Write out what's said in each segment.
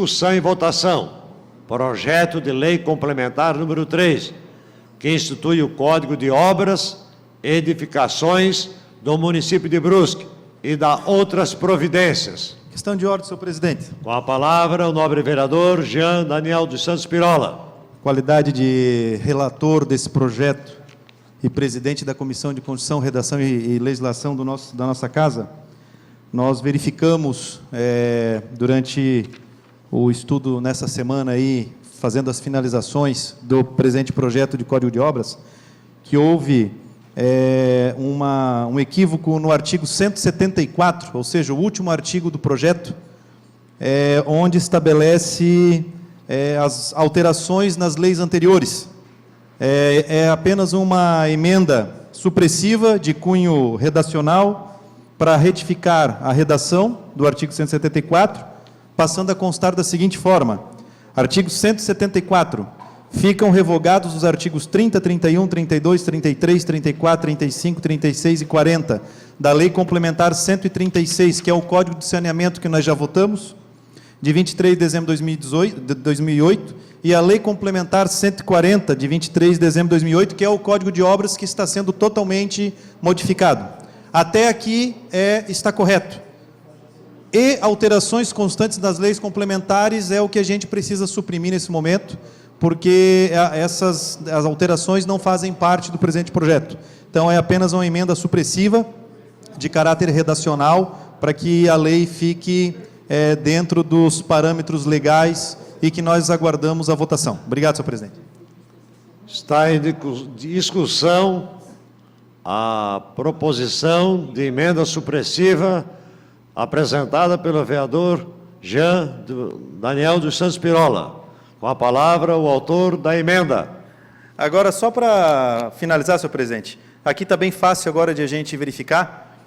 Discussão e votação. Projeto de Lei Complementar número 3, que institui o Código de Obras e Edificações do município de Brusque e dá outras providências. Questão de ordem, senhor presidente. Com a palavra, o nobre vereador Jean Daniel dos Santos Pirola. Qualidade de relator desse projeto e presidente da Comissão de Constituição, Redação e Legislação da nossa casa, nós verificamos, durante o estudo nessa semana aí, fazendo as finalizações do presente projeto de Código de Obras, que houve um equívoco no artigo 174, ou seja, o último artigo do projeto, onde estabelece as alterações nas leis anteriores. É apenas uma emenda supressiva de cunho redacional para retificar a redação do artigo 174, passando a constar da seguinte forma: artigo 174, ficam revogados os artigos 30, 31, 32, 33, 34, 35, 36 e 40 da Lei Complementar 136, que é o Código de Saneamento que nós já votamos, de 23 de dezembro de 2008, e a Lei Complementar 140, de 23 de dezembro de 2008, que é o Código de Obras que está sendo totalmente modificado. Até aqui está correto. E alterações constantes das leis complementares é o que a gente precisa suprimir nesse momento, porque as alterações não fazem parte do presente projeto. Então, é apenas uma emenda supressiva de caráter redacional para que a lei fique dentro dos parâmetros legais e que nós aguardamos a votação. Obrigado, senhor presidente. Está em discussão a proposição de emenda supressiva apresentada pelo vereador Jean Daniel dos Santos Pirola. Com a palavra, o autor da emenda. Agora, só para finalizar, senhor presidente, aqui está bem fácil agora de a gente verificar.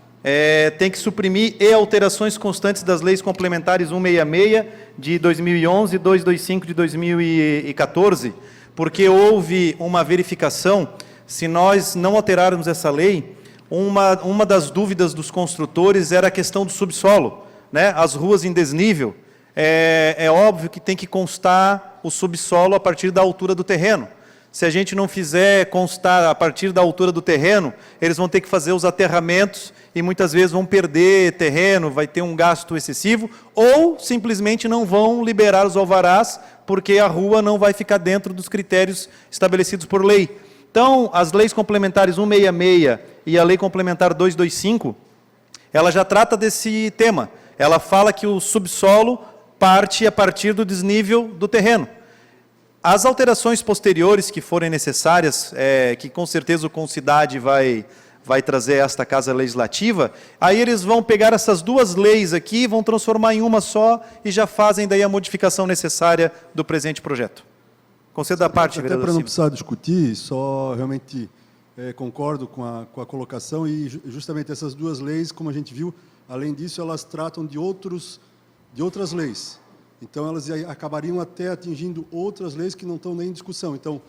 Tem que suprimir e alterações constantes das leis complementares 166 de 2011 e 225 de 2014, porque houve uma verificação. Se nós não alterarmos essa lei, uma das dúvidas dos construtores era a questão do subsolo, né? As ruas em desnível, é óbvio que tem que constar o subsolo a partir da altura do terreno. Se a gente não fizer constar a partir da altura do terreno, eles vão ter que fazer os aterramentos e muitas vezes vão perder terreno, vai ter um gasto excessivo, ou simplesmente não vão liberar os alvarás, porque a rua não vai ficar dentro dos critérios estabelecidos por lei. Então, as leis complementares 166 e a lei complementar 225, ela já trata desse tema. Ela fala que o subsolo parte a partir do desnível do terreno. As alterações posteriores que forem necessárias, que com certeza o Concidade vai trazer a esta Casa Legislativa, aí eles vão pegar essas duas leis aqui, vão transformar em uma só e já fazem daí a modificação necessária do presente projeto. Conceda a parte, vereador Até para não Silva. precisar discutir, só realmente concordo com a colocação e justamente essas duas leis, como a gente viu, além disso, elas tratam de outras leis. Então, elas acabariam até atingindo outras leis que não estão nem em discussão. Então,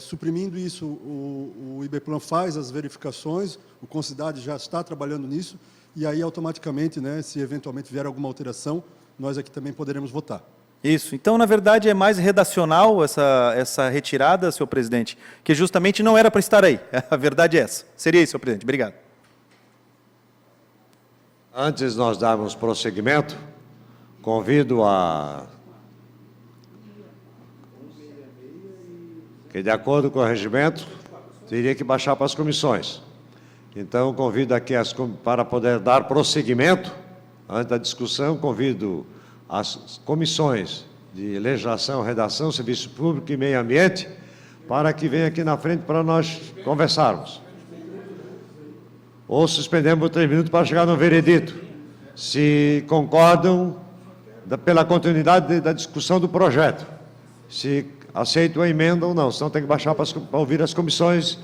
suprimindo isso, o IBPlan faz as verificações, o Concidade já está trabalhando nisso, e aí, automaticamente, né, se eventualmente vier alguma alteração, nós aqui também poderemos votar. Isso. Então, na verdade, é mais redacional essa retirada, senhor presidente, que justamente não era para estar aí. A verdade é essa. Seria isso, senhor presidente. Obrigado. Antes de nós darmos prosseguimento, convido que, de acordo com o regimento, teria que baixar para as comissões. Então, convido aqui, para poder dar prosseguimento, antes da discussão, convido as comissões de legislação, redação, serviço público e meio ambiente, para que venham aqui na frente para nós conversarmos. Ou suspendemos por 3 minutos para chegar no veredito. Se concordam pela continuidade da discussão do projeto. Se aceitam a emenda ou não, senão tem que baixar para ouvir as comissões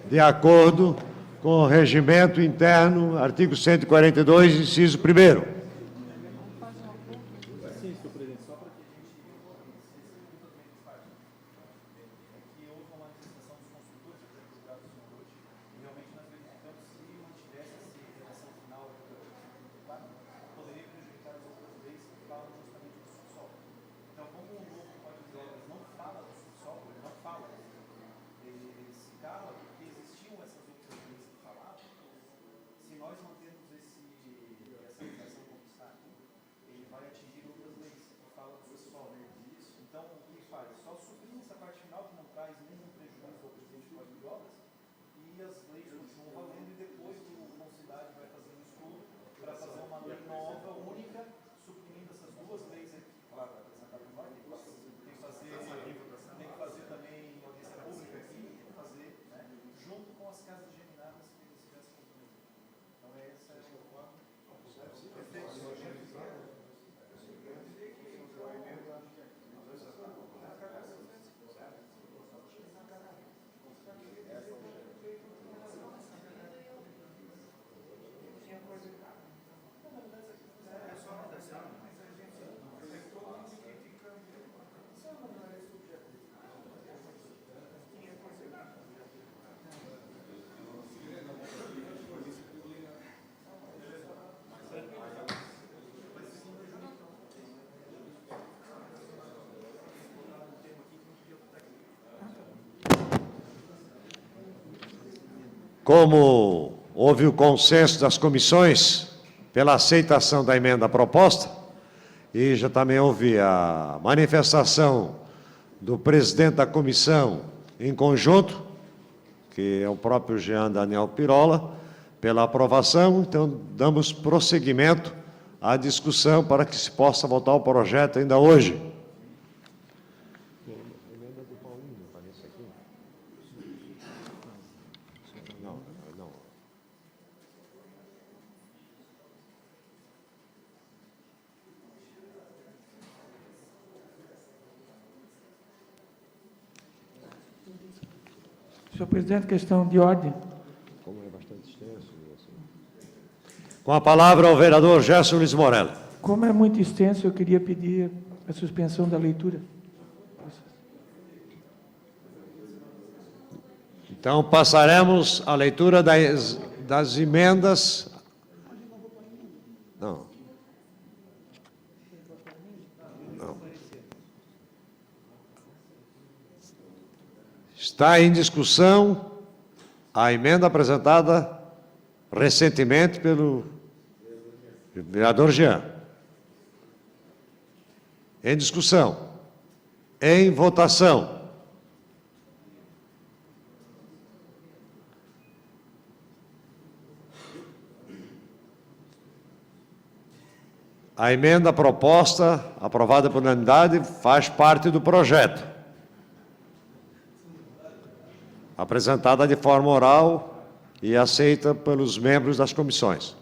de acordo com o regimento interno, artigo 142, inciso 1º. como houve o consenso das comissões pela aceitação da emenda proposta, e já também houve a manifestação do presidente da comissão em conjunto, que é o próprio Jean Daniel Pirola, pela aprovação, então damos prosseguimento à discussão para que se possa votar o projeto ainda hoje. Senhor presidente, questão de ordem. Com a palavra o vereador Gerson Luiz Morelli. Como é muito extenso, eu queria pedir a suspensão da leitura. Então, passaremos à leitura das emendas. Não. Não. Está em discussão a emenda apresentada recentemente pelo vereador Jean. Em discussão. Em votação. A emenda proposta, aprovada por unanimidade, faz parte do projeto. Apresentada de forma oral e aceita pelos membros das comissões.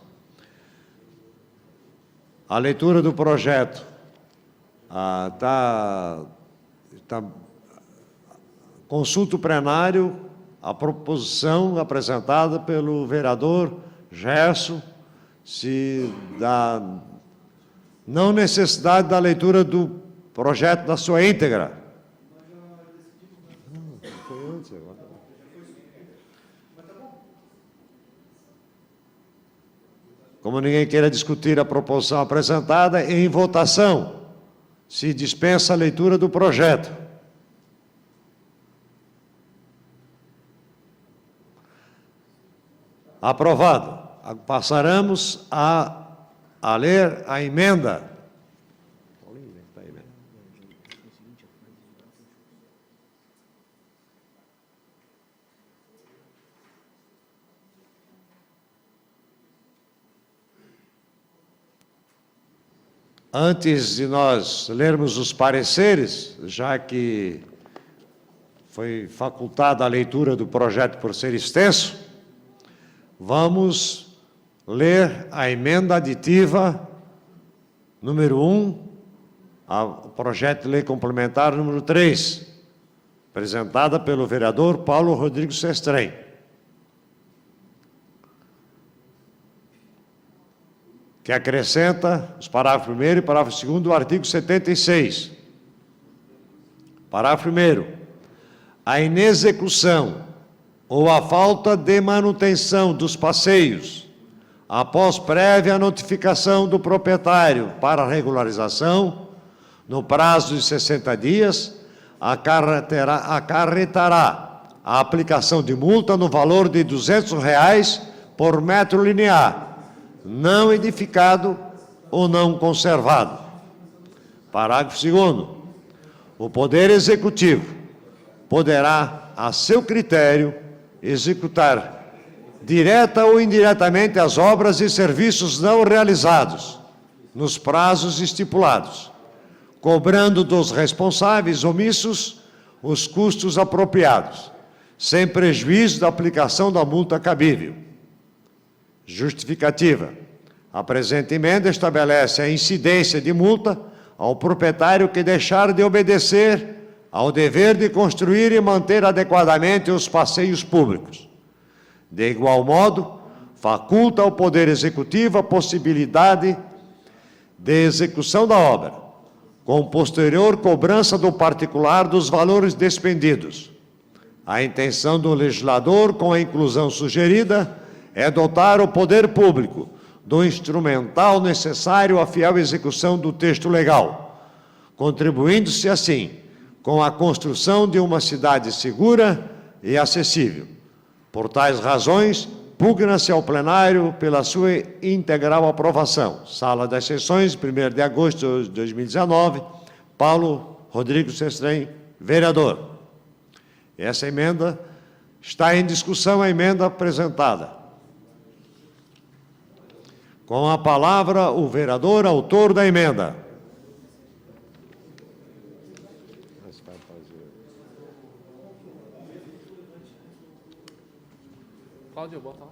A leitura do projeto consulta o plenário a proposição apresentada pelo vereador Gerson, se dá não necessidade da leitura do projeto na sua íntegra. Como ninguém queira discutir a proposição apresentada, em votação, se dispensa a leitura do projeto. Aprovado. Passaremos a ler a emenda. Antes de nós lermos os pareceres, já que foi facultada a leitura do projeto por ser extenso, vamos ler a emenda aditiva número 1, ao projeto de lei complementar número 3, apresentada pelo vereador Paulo Rodrigo Sestrem. Que acrescenta os parágrafo 1º e parágrafo 2º do artigo 76. Parágrafo 1º. A inexecução ou a falta de manutenção dos passeios, após prévia notificação do proprietário para regularização, no prazo de 60 dias, acarretará a aplicação de multa no valor de R$ 200 por metro linear, não edificado ou não conservado. Parágrafo 2º. O Poder Executivo poderá, a seu critério, executar direta ou indiretamente as obras e serviços não realizados, nos prazos estipulados, cobrando dos responsáveis omissos os custos apropriados, sem prejuízo da aplicação da multa cabível. Justificativa. A presente emenda estabelece a incidência de multa ao proprietário que deixar de obedecer ao dever de construir e manter adequadamente os passeios públicos. De igual modo, faculta ao Poder Executivo a possibilidade de execução da obra, com posterior cobrança do particular dos valores despendidos. A intenção do legislador, com a inclusão sugerida, é dotar o poder público do instrumental necessário à fiel execução do texto legal, contribuindo-se assim com a construção de uma cidade segura e acessível, Por tais razões, pugna-se ao plenário pela sua integral aprovação. Sala das Sessões, 1º de agosto de 2019, Paulo Rodrigo Sestrem, vereador. Essa emenda está em discussão, a emenda apresentada. Com a palavra, o vereador autor da emenda. Cláudio, bota lá.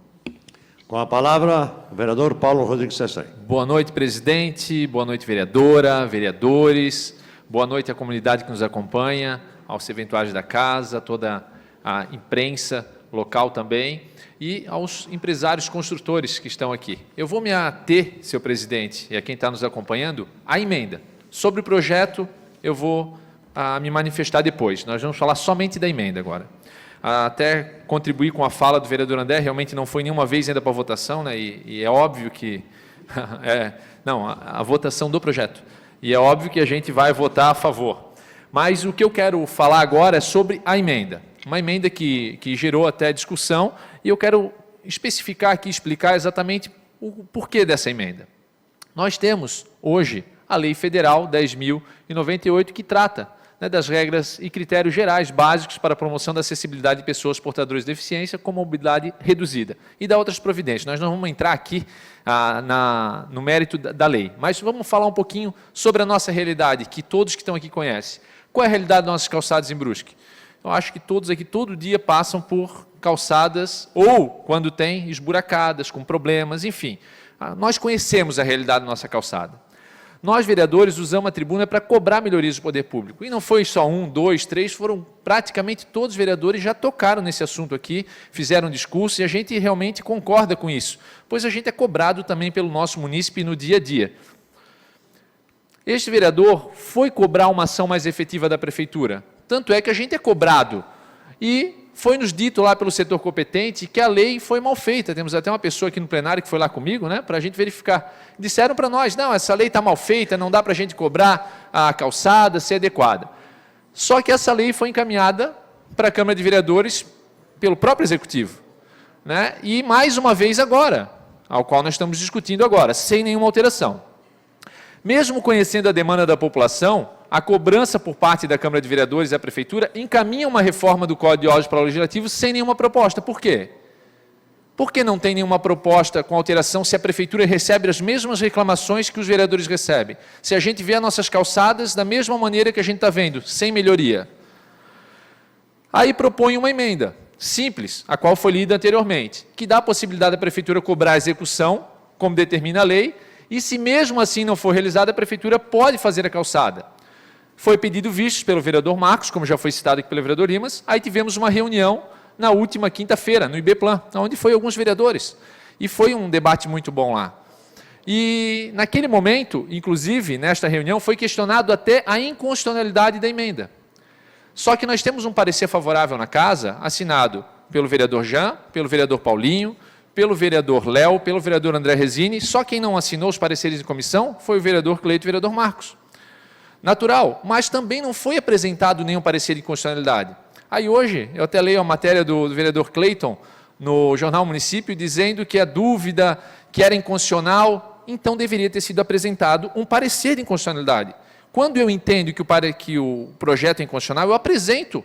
Com a palavra, o vereador Paulo Rodrigo Sestrem. Boa noite, presidente. Boa noite, vereadora, vereadores. Boa noite à comunidade que nos acompanha, aos eventuais da casa, toda a imprensa local também e aos empresários construtores que estão aqui. Eu vou me ater, senhor presidente, e a quem está nos acompanhando, à emenda. Sobre o projeto, eu vou me manifestar depois. Nós vamos falar somente da emenda agora. Até contribuir com a fala do vereador André, realmente não foi nenhuma vez ainda para votação, né? E é óbvio que... a votação do projeto. E é óbvio que a gente vai votar a favor. Mas o que eu quero falar agora é sobre a emenda. Uma emenda que gerou até discussão, e eu quero especificar aqui, explicar exatamente o porquê dessa emenda. Nós temos, hoje, a Lei Federal 10.098, que trata das regras e critérios gerais básicos para a promoção da acessibilidade de pessoas portadoras de deficiência com mobilidade reduzida e da outras providências. Nós não vamos entrar aqui no mérito da lei, mas vamos falar um pouquinho sobre a nossa realidade, que todos que estão aqui conhecem. Qual é a realidade das nossas calçadas em Brusque? Eu acho que todos aqui, todo dia, passam por calçadas, ou, quando tem, esburacadas, com problemas, enfim. Nós conhecemos a realidade da nossa calçada. Nós, vereadores, usamos a tribuna para cobrar melhorias do poder público. E não foi só 1, 2, 3, foram praticamente todos os vereadores já tocaram nesse assunto aqui, fizeram discurso, e a gente realmente concorda com isso, pois a gente é cobrado também pelo nosso munícipe no dia a dia. Este vereador foi cobrar uma ação mais efetiva da prefeitura. Tanto é que a gente é cobrado. E foi nos dito lá pelo setor competente que a lei foi mal feita. Temos até uma pessoa aqui no plenário que foi lá comigo, né, para a gente verificar. Disseram para nós, não, essa lei está mal feita, não dá para a gente cobrar a calçada, ser adequada. Só que essa lei foi encaminhada para a Câmara de Vereadores pelo próprio Executivo. Né, e mais uma vez agora, ao qual nós estamos discutindo agora, sem nenhuma alteração. Mesmo conhecendo a demanda da população, a cobrança por parte da Câmara de Vereadores e da Prefeitura encaminha uma reforma do Código de Ordem para o Legislativo sem nenhuma proposta. Por quê? Por que não tem nenhuma proposta com alteração se a Prefeitura recebe as mesmas reclamações que os vereadores recebem? Se a gente vê as nossas calçadas da mesma maneira que a gente está vendo, sem melhoria. Aí propõe uma emenda simples, a qual foi lida anteriormente, que dá a possibilidade da Prefeitura cobrar a execução, como determina a lei, e se mesmo assim não for realizada, a Prefeitura pode fazer a calçada. Foi pedido vistos pelo vereador Marcos, como já foi citado aqui pelo vereador Limas, aí tivemos uma reunião na última quinta-feira, no IBPlan, onde foi alguns vereadores, e foi um debate muito bom lá. E naquele momento, inclusive, nesta reunião, foi questionado até a inconstitucionalidade da emenda. Só que nós temos um parecer favorável na casa, assinado pelo vereador Jean, pelo vereador Paulinho, pelo vereador Léo, pelo vereador André Resini, só quem não assinou os pareceres de comissão foi o vereador Cleito e o vereador Marcos. Natural, mas também não foi apresentado nenhum parecer de inconstitucionalidade. Aí hoje, eu até leio a matéria do vereador Cleiton no Jornal Município, dizendo que a dúvida, que era inconstitucional, então deveria ter sido apresentado um parecer de inconstitucionalidade. Quando eu entendo que o projeto é inconstitucional, eu apresento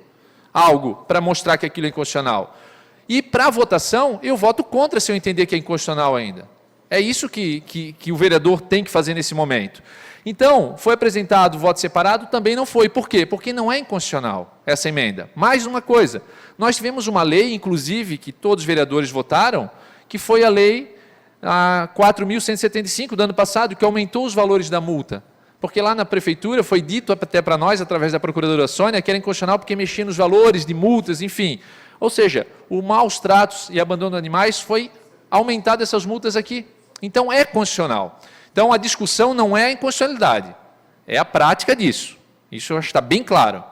algo para mostrar que aquilo é inconstitucional. E, para a votação, eu voto contra se eu entender que é inconstitucional ainda. É isso que o vereador tem que fazer nesse momento. Então, foi apresentado voto separado? Também não foi. Por quê? Porque não é inconstitucional essa emenda. Mais uma coisa, nós tivemos uma lei, inclusive, que todos os vereadores votaram, que foi a lei 4.175 do ano passado, que aumentou os valores da multa. Porque lá na prefeitura foi dito até para nós, através da procuradora Sônia, que era inconstitucional porque mexia nos valores de multas, enfim. Ou seja, o maus tratos e abandono de animais foi aumentado essas multas aqui. Então, é constitucional. Então, a discussão não é a inconstitucionalidade, é a prática disso. Isso está bem claro.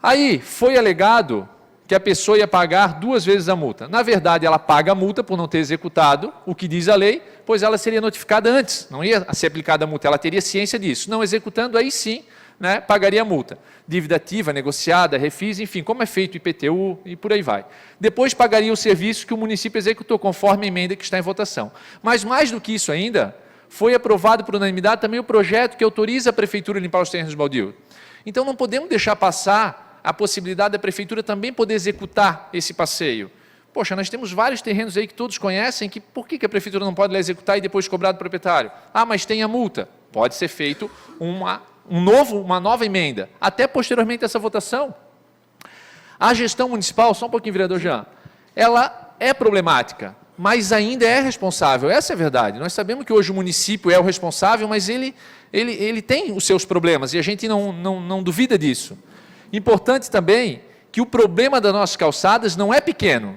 Aí, foi alegado que a pessoa ia pagar 2 vezes a multa. Na verdade, ela paga a multa por não ter executado o que diz a lei, pois ela seria notificada antes, não ia ser aplicada a multa, ela teria ciência disso. Não executando, aí sim, né, pagaria a multa. Dívida ativa, negociada, refis, enfim, como é feito o IPTU e por aí vai. Depois pagaria o serviço que o município executou, conforme a emenda que está em votação. Mas mais do que isso ainda, foi aprovado por unanimidade também o projeto que autoriza a Prefeitura a limpar os terrenos baldios. Então não podemos deixar passar a possibilidade da Prefeitura também poder executar esse passeio. Poxa, nós temos vários terrenos aí que todos conhecem, que por que a Prefeitura não pode lá executar e depois cobrar do proprietário? Ah, mas tem a multa. Pode ser feito uma nova emenda, até posteriormente a essa votação. A gestão municipal, só um pouquinho, vereador Jean, ela é problemática, mas ainda é responsável, essa é a verdade. Nós sabemos que hoje o município é o responsável, mas ele tem os seus problemas, e a gente não duvida disso. Importante também que o problema das nossas calçadas não é pequeno,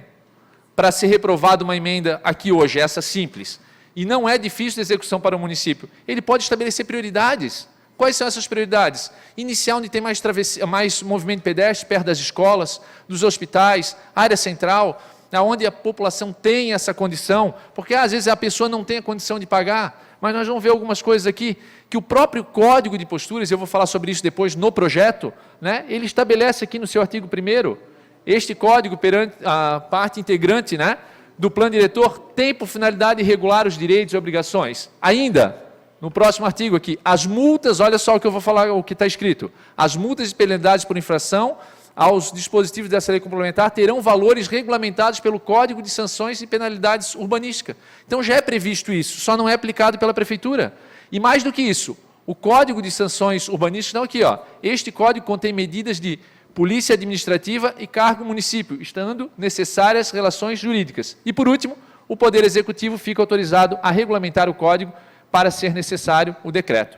para ser reprovada uma emenda aqui hoje, essa simples, e não é difícil de execução para o município. Ele pode estabelecer prioridades. Quais são essas prioridades? Iniciar onde tem mais movimento pedestre, perto das escolas, dos hospitais, área central, onde a população tem essa condição, porque às vezes a pessoa não tem a condição de pagar, mas nós vamos ver algumas coisas aqui, que o próprio Código de Posturas, eu vou falar sobre isso depois no projeto, né, ele estabelece aqui no seu artigo 1º, este código, perante a parte integrante, né, do plano diretor, tem por finalidade regular os direitos e obrigações. Ainda, no próximo artigo aqui, as multas, olha só o que eu vou falar, o que está escrito, as multas e penalidades por infração aos dispositivos dessa lei complementar terão valores regulamentados pelo Código de Sanções e Penalidades Urbanísticas. Então já é previsto isso, só não é aplicado pela Prefeitura. E mais do que isso, o Código de Sanções Urbanísticas, não aqui, ó, este código contém medidas de polícia administrativa e cargo município, estando necessárias relações jurídicas. E, por último, o Poder Executivo fica autorizado a regulamentar o código para ser necessário o decreto.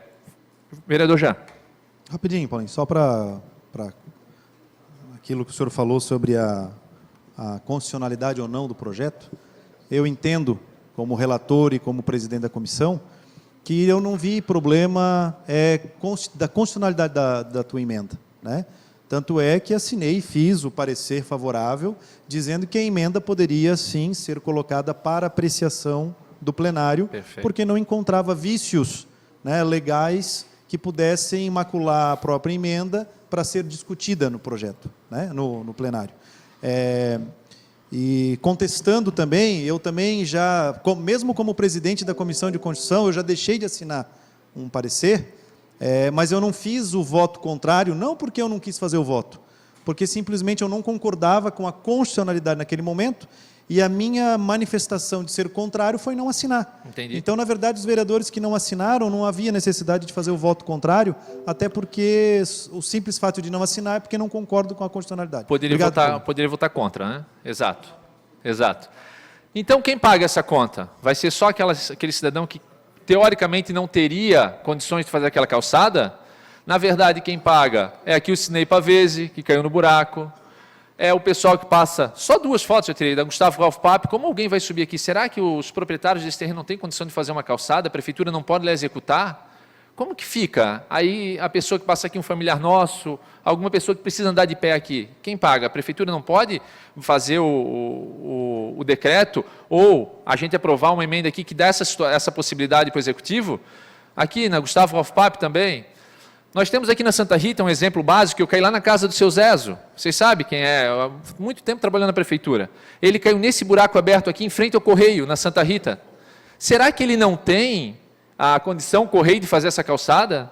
Vereador Jean. Rapidinho, Paulinho, só para aquilo que o senhor falou sobre a constitucionalidade ou não do projeto, eu entendo, como relator e como presidente da comissão, que eu não vi problema da constitucionalidade da tua emenda, né? Tanto é que assinei e fiz o parecer favorável, dizendo que a emenda poderia, sim, ser colocada para apreciação do plenário, Perfeito. Porque não encontrava vícios, né, legais que pudessem macular a própria emenda para ser discutida no projeto, né, no plenário. E contestando também, eu também já, mesmo como presidente da Comissão de Constituição, eu já deixei de assinar um parecer, mas eu não fiz o voto contrário, não porque eu não quis fazer o voto, porque simplesmente eu não concordava com a constitucionalidade naquele momento, e a minha manifestação de ser contrário foi não assinar. Entendi. Então, na verdade, os vereadores que não assinaram, não havia necessidade de fazer o voto contrário, até porque o simples fato de não assinar é porque não concordo com a constitucionalidade. Poderia votar contra, né? Exato. Exato. Então, quem paga essa conta? Vai ser só aquele cidadão que, teoricamente, não teria condições de fazer aquela calçada? Na verdade, quem paga é aqui o Sinei Pavese, que caiu no buraco, é o pessoal que passa, só 2 fotos eu tirei, da Gustavo Ralph Pape. Como alguém vai subir aqui? Será que os proprietários desse terreno não têm condição de fazer uma calçada? A prefeitura não pode lá executar? Como que fica? Aí a pessoa que passa aqui, um familiar nosso, alguma pessoa que precisa andar de pé aqui, quem paga? A prefeitura não pode fazer o decreto, ou a gente aprovar uma emenda aqui que dá essa possibilidade para o executivo? Aqui na Gustavo Ralph Pape também. Nós temos aqui na Santa Rita um exemplo básico, eu caí lá na casa do seu Zezo, vocês sabem quem é, há muito tempo trabalhando na prefeitura. Ele caiu nesse buraco aberto aqui em frente ao Correio, na Santa Rita. Será que ele não tem a condição, o Correio, de fazer essa calçada?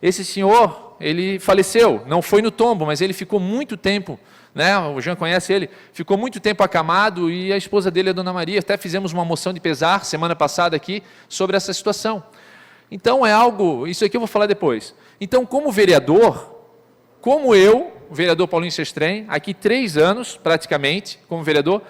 Esse senhor, ele faleceu, não foi no tombo, mas ele ficou muito tempo, né? O Jean conhece ele, ficou muito tempo acamado, e a esposa dele, a Dona Maria, até fizemos uma moção de pesar semana passada aqui sobre essa situação. Então é algo, isso aqui eu vou falar depois. Então, como vereador, como eu, o vereador Paulinho Sestrem, aqui 3 anos praticamente como vereador,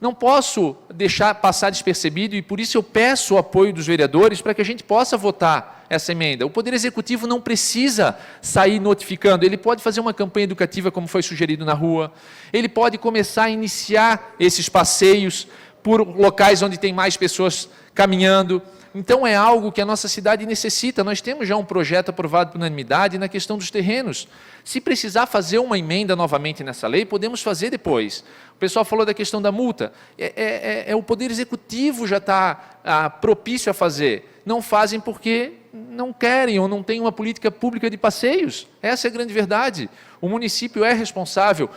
não posso deixar passar despercebido, e por isso eu peço o apoio dos vereadores para que a gente possa votar essa emenda. O Poder Executivo não precisa sair notificando, ele pode fazer uma campanha educativa como foi sugerido na rua, ele pode começar a iniciar esses passeios por locais onde tem mais pessoas caminhando. Então é algo que a nossa cidade necessita. Nós temos já um projeto aprovado por unanimidade na questão dos terrenos. Se precisar fazer uma emenda novamente nessa lei, podemos fazer depois. O pessoal falou da questão da multa. O Poder Executivo já está propício a fazer. Não fazem porque não querem ou não têm uma política pública de passeios. Essa é a grande verdade. O município é responsável.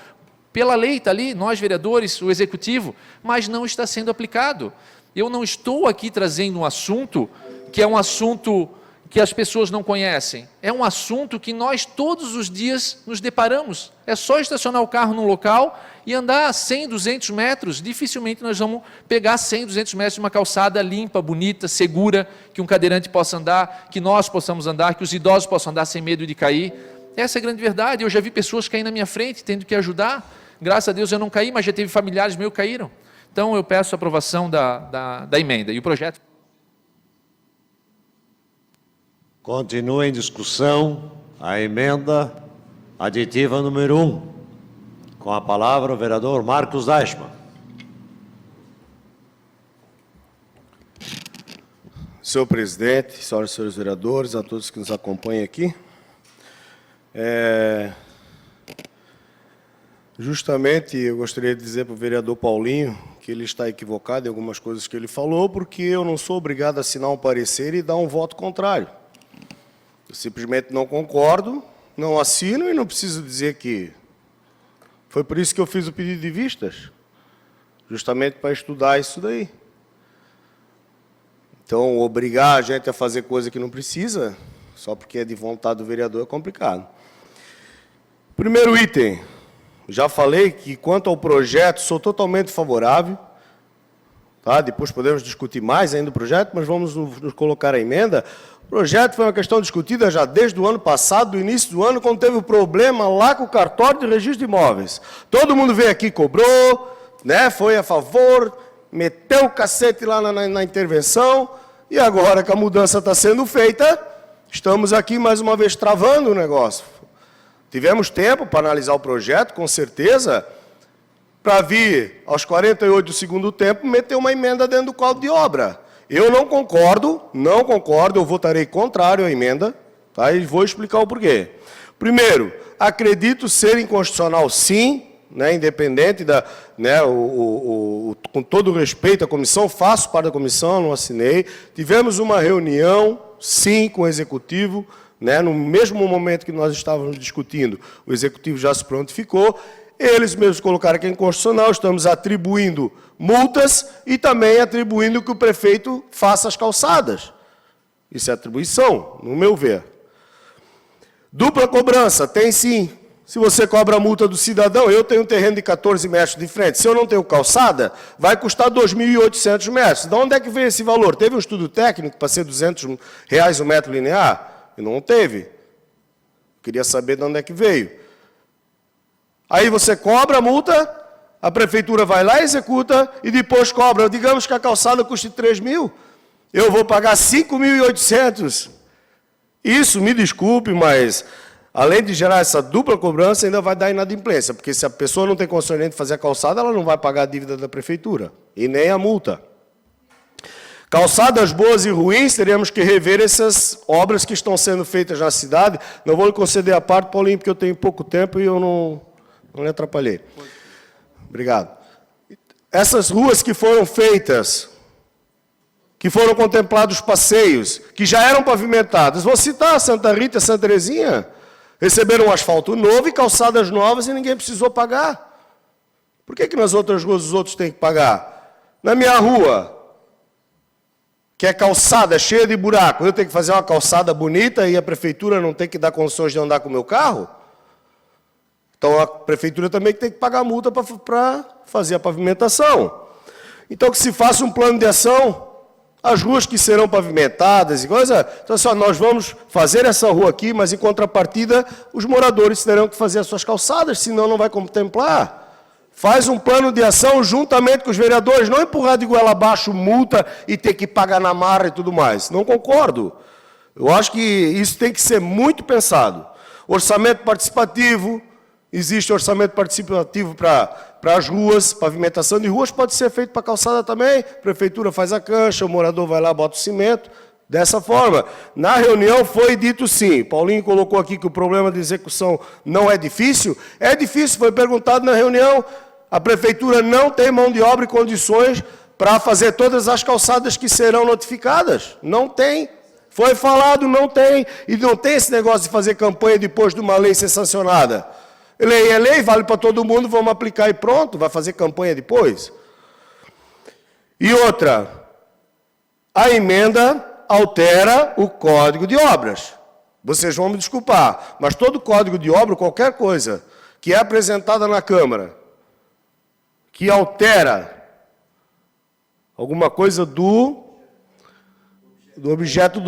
Pela lei está ali, nós vereadores, o executivo, mas não está sendo aplicado. Eu não estou aqui trazendo um assunto que é um assunto que as pessoas não conhecem. É um assunto que nós todos os dias nos deparamos. É só estacionar o carro num local e andar 100, 200 metros. Dificilmente nós vamos pegar 100, 200 metros de uma calçada limpa, bonita, segura, que um cadeirante possa andar, que nós possamos andar, que os idosos possam andar sem medo de cair. Essa é a grande verdade. Eu já vi pessoas cair na minha frente, tendo que ajudar. Graças a Deus eu não caí, mas já teve familiares meus que caíram. Então eu peço a aprovação da emenda. E o projeto... Continua em discussão a emenda aditiva número 1. Com a palavra o vereador Marcos Deichmann. Senhor presidente, senhoras e senhores vereadores, a todos que nos acompanham aqui. Justamente, eu gostaria de dizer para o vereador Paulinho que ele está equivocado em algumas coisas que ele falou, porque eu não sou obrigado a assinar um parecer e dar um voto contrário. Eu simplesmente não concordo, não assino e não preciso dizer que... Foi por isso que eu fiz o pedido de vistas, justamente para estudar isso daí. Então, obrigar a gente a fazer coisa que não precisa, só porque é de vontade do vereador, é complicado. Primeiro item, já falei que, quanto ao projeto, sou totalmente favorável. Tá? Depois podemos discutir mais ainda o projeto, mas vamos nos colocar a emenda. O projeto foi uma questão discutida já desde o ano passado, do início do ano, quando teve o problema lá com o cartório de registro de imóveis. Todo mundo veio aqui, cobrou, né? Foi a favor, meteu o cacete lá na intervenção, e agora que a mudança está sendo feita, estamos aqui mais uma vez travando o negócio. Tivemos tempo para analisar o projeto, com certeza, para vir aos 48 do segundo tempo, meter uma emenda dentro do quadro de obra. Eu não concordo, eu votarei contrário à emenda, tá? E vou explicar o porquê. Primeiro, acredito ser inconstitucional sim, né, independente da, né, com todo o respeito à comissão, faço parte da comissão, não assinei. Tivemos uma reunião, sim, com o executivo, né, no mesmo momento que nós estávamos discutindo, o executivo já se prontificou. Eles mesmos colocaram que é inconstitucional, estamos atribuindo multas e também atribuindo que o prefeito faça as calçadas. Isso é atribuição, no meu ver. Dupla cobrança, tem sim. Se você cobra a multa do cidadão, eu tenho um terreno de 14 metros de frente, se eu não tenho calçada, vai custar 2.800 metros. De onde é que veio esse valor? Teve um estudo técnico para ser R$200 o metro linear? E não teve. Queria saber de onde é que veio. Aí você cobra a multa, a prefeitura vai lá e executa, e depois cobra. Digamos que a calçada custe 3.000, eu vou pagar 5.800. Isso, me desculpe, mas além de gerar essa dupla cobrança, ainda vai dar inadimplência, porque se a pessoa não tem condições de fazer a calçada, ela não vai pagar a dívida da prefeitura, e nem a multa. Calçadas boas e ruins, teríamos que rever essas obras que estão sendo feitas na cidade. Não vou lhe conceder a parte, Paulinho, porque eu tenho pouco tempo e eu não lhe atrapalhei. Obrigado. Essas ruas que foram feitas, que foram contemplados passeios, que já eram pavimentadas, vou citar Santa Rita e Santa Terezinha, receberam um asfalto novo e calçadas novas e ninguém precisou pagar. Por que nas outras ruas os outros têm que pagar? Na minha rua, que é calçada, cheia de buraco, eu tenho que fazer uma calçada bonita e a prefeitura não tem que dar condições de andar com o meu carro? Então, a prefeitura também tem que pagar multa para fazer a pavimentação. Então, que se faça um plano de ação, as ruas que serão pavimentadas e coisa. Então, assim, nós vamos fazer essa rua aqui, mas, em contrapartida, os moradores terão que fazer as suas calçadas, senão não vai contemplar. Faz um plano de ação juntamente com os vereadores, não empurrar de goela abaixo multa e ter que pagar na marra e tudo mais. Não concordo. Eu acho que isso tem que ser muito pensado. Orçamento participativo... Existe orçamento participativo para as ruas, pavimentação de ruas, pode ser feito para calçada também, a prefeitura faz a cancha, o morador vai lá, bota o cimento, dessa forma. Na reunião foi dito sim, Paulinho colocou aqui que o problema de execução não é difícil, foi perguntado na reunião, a prefeitura não tem mão de obra e condições para fazer todas as calçadas que serão notificadas, não tem. Foi falado, não tem, e não tem esse negócio de fazer campanha depois de uma lei ser sancionada. Lei é lei, vale para todo mundo, vamos aplicar e pronto, vai fazer campanha depois. E outra, a emenda altera o Código de Obras. Vocês vão me desculpar, mas todo Código de Obra, qualquer coisa que é apresentada na Câmara, que altera alguma coisa do objeto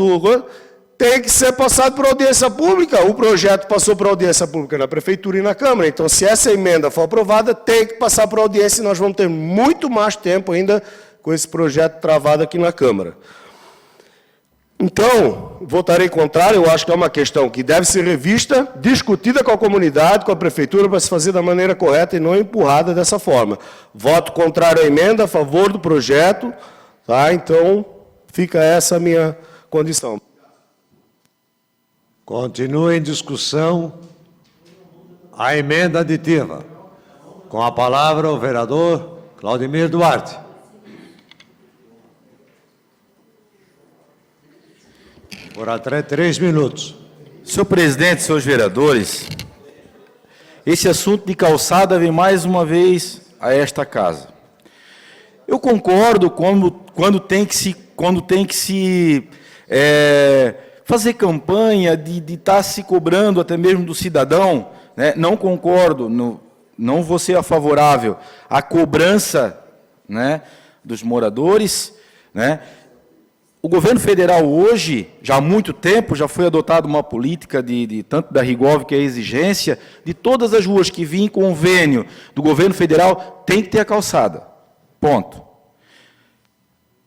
tem que ser passado por audiência pública. O projeto passou por audiência pública na Prefeitura e na Câmara. Então, se essa emenda for aprovada, tem que passar por audiência e nós vamos ter muito mais tempo ainda com esse projeto travado aqui na Câmara. Então, votarei contrário. Eu acho que é uma questão que deve ser revista, discutida com a comunidade, com a Prefeitura, para se fazer da maneira correta e não empurrada dessa forma. Voto contrário à emenda, a favor do projeto. Tá? Então, fica essa a minha condição. Continua em discussão a emenda aditiva. Com a palavra o vereador Claudemir Duarte. Por até 3 minutos. Senhor presidente, senhores vereadores, esse assunto de calçada vem mais uma vez a esta casa. Eu concordo quando tem que se fazer campanha de estar se cobrando até mesmo do cidadão, né? Não concordo, não vou ser favorável à cobrança, né, dos moradores, né? O governo federal hoje, já há muito tempo, já foi adotada uma política tanto da Rigov, que é a exigência, de todas as ruas que vêm em convênio do governo federal, tem que ter a calçada. Ponto.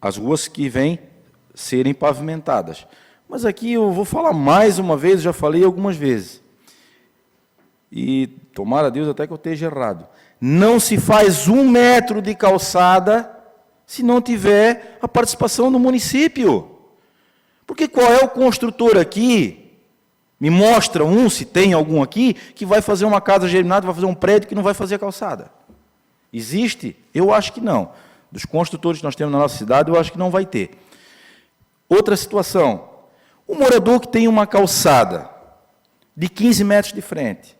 As ruas que vêm serem pavimentadas. Mas aqui eu vou falar mais uma vez, já falei algumas vezes. E tomara a Deus até que eu esteja errado. Não se faz 1 metro de calçada se não tiver a participação do município. Porque qual é o construtor aqui? Me mostra se tem algum aqui, que vai fazer uma casa germinada, vai fazer um prédio que não vai fazer a calçada. Existe? Eu acho que não. Dos construtores que nós temos na nossa cidade, eu acho que não vai ter. Outra situação. O morador que tem uma calçada de 15 metros de frente,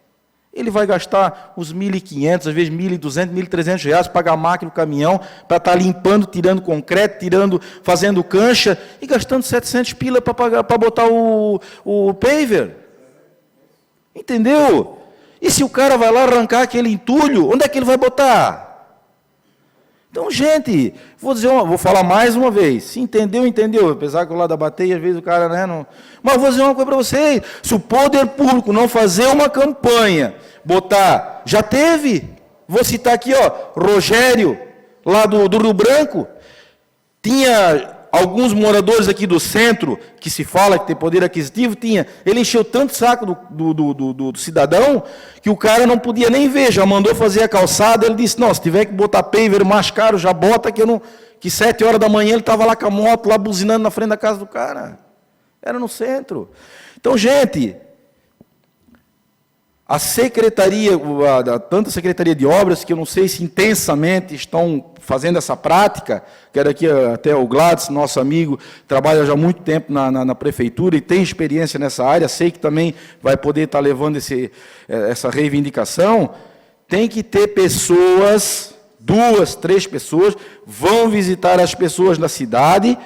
ele vai gastar uns 1.500, às vezes 1.200, 1.300 reais, pagar a máquina, o caminhão, para estar limpando, tirando concreto, fazendo cancha, e gastando 700 pila para botar o paver. Entendeu? E se o cara vai lá arrancar aquele entulho, onde é que ele vai botar? Então, gente, vou falar mais uma vez. Se entendeu, entendeu. Apesar que eu lá da bateia, às vezes o cara, né, não... Mas vou dizer uma coisa para vocês. Se o poder público não fazer uma campanha, botar... Já teve. Vou citar aqui, ó, Rogério, lá do Rio Branco. Tinha alguns moradores aqui do centro, que se fala que tem poder aquisitivo, ele encheu tanto saco do cidadão, que o cara não podia nem ver, já mandou fazer a calçada, ele disse, não, se tiver que botar paver mais caro, já bota, que 7 horas da manhã ele estava lá com a moto, lá buzinando na frente da casa do cara. Era no centro. Então, gente, a secretaria, tanto a Secretaria de Obras, que eu não sei se intensamente estão fazendo essa prática, quero aqui até o Gladys, nosso amigo, trabalha já há muito tempo na prefeitura e tem experiência nessa área, sei que também vai poder estar levando essa reivindicação. Tem que ter pessoas, 2, 3 pessoas, vão visitar as pessoas da cidade,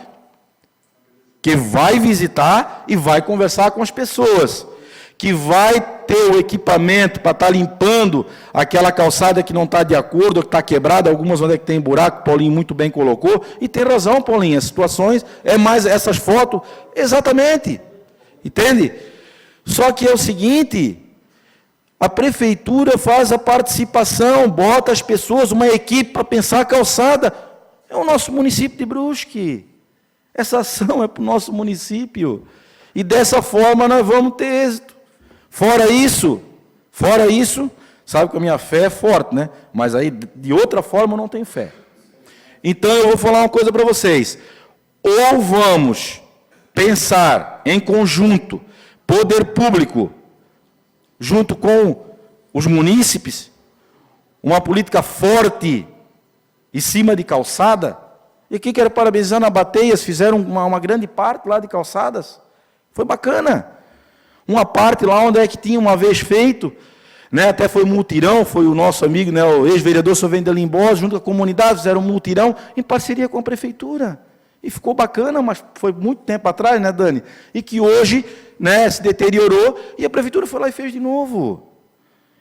que vai visitar e vai conversar com as pessoas, que vai ter o equipamento para estar limpando aquela calçada que não está de acordo, que está quebrada, algumas onde é que tem buraco, Paulinho muito bem colocou, e tem razão, Paulinho, as situações, mais essas fotos, exatamente, entende? Só que é o seguinte, a prefeitura faz a participação, bota as pessoas, uma equipe para pensar a calçada, é o nosso município de Brusque, essa ação é para o nosso município, e dessa forma nós vamos ter êxito. Fora isso, sabe que a minha fé é forte, né? Mas aí, de outra forma, eu não tenho fé. Então, eu vou falar uma coisa para vocês. Ou vamos pensar em conjunto, poder público, junto com os munícipes, uma política forte em cima de calçada, E aqui quero parabenizar na Bateias, fizeram uma grande parte lá de calçadas. Foi bacana. Uma parte lá onde é que tinha uma vez feito, né, até foi um mutirão, foi o nosso amigo, né, o ex-vereador Sovende Limbós, junto com a comunidade, fizeram um mutirão em parceria com a prefeitura. E ficou bacana, mas foi muito tempo atrás, né, Dani? E que hoje, né, se deteriorou e a prefeitura foi lá e fez de novo.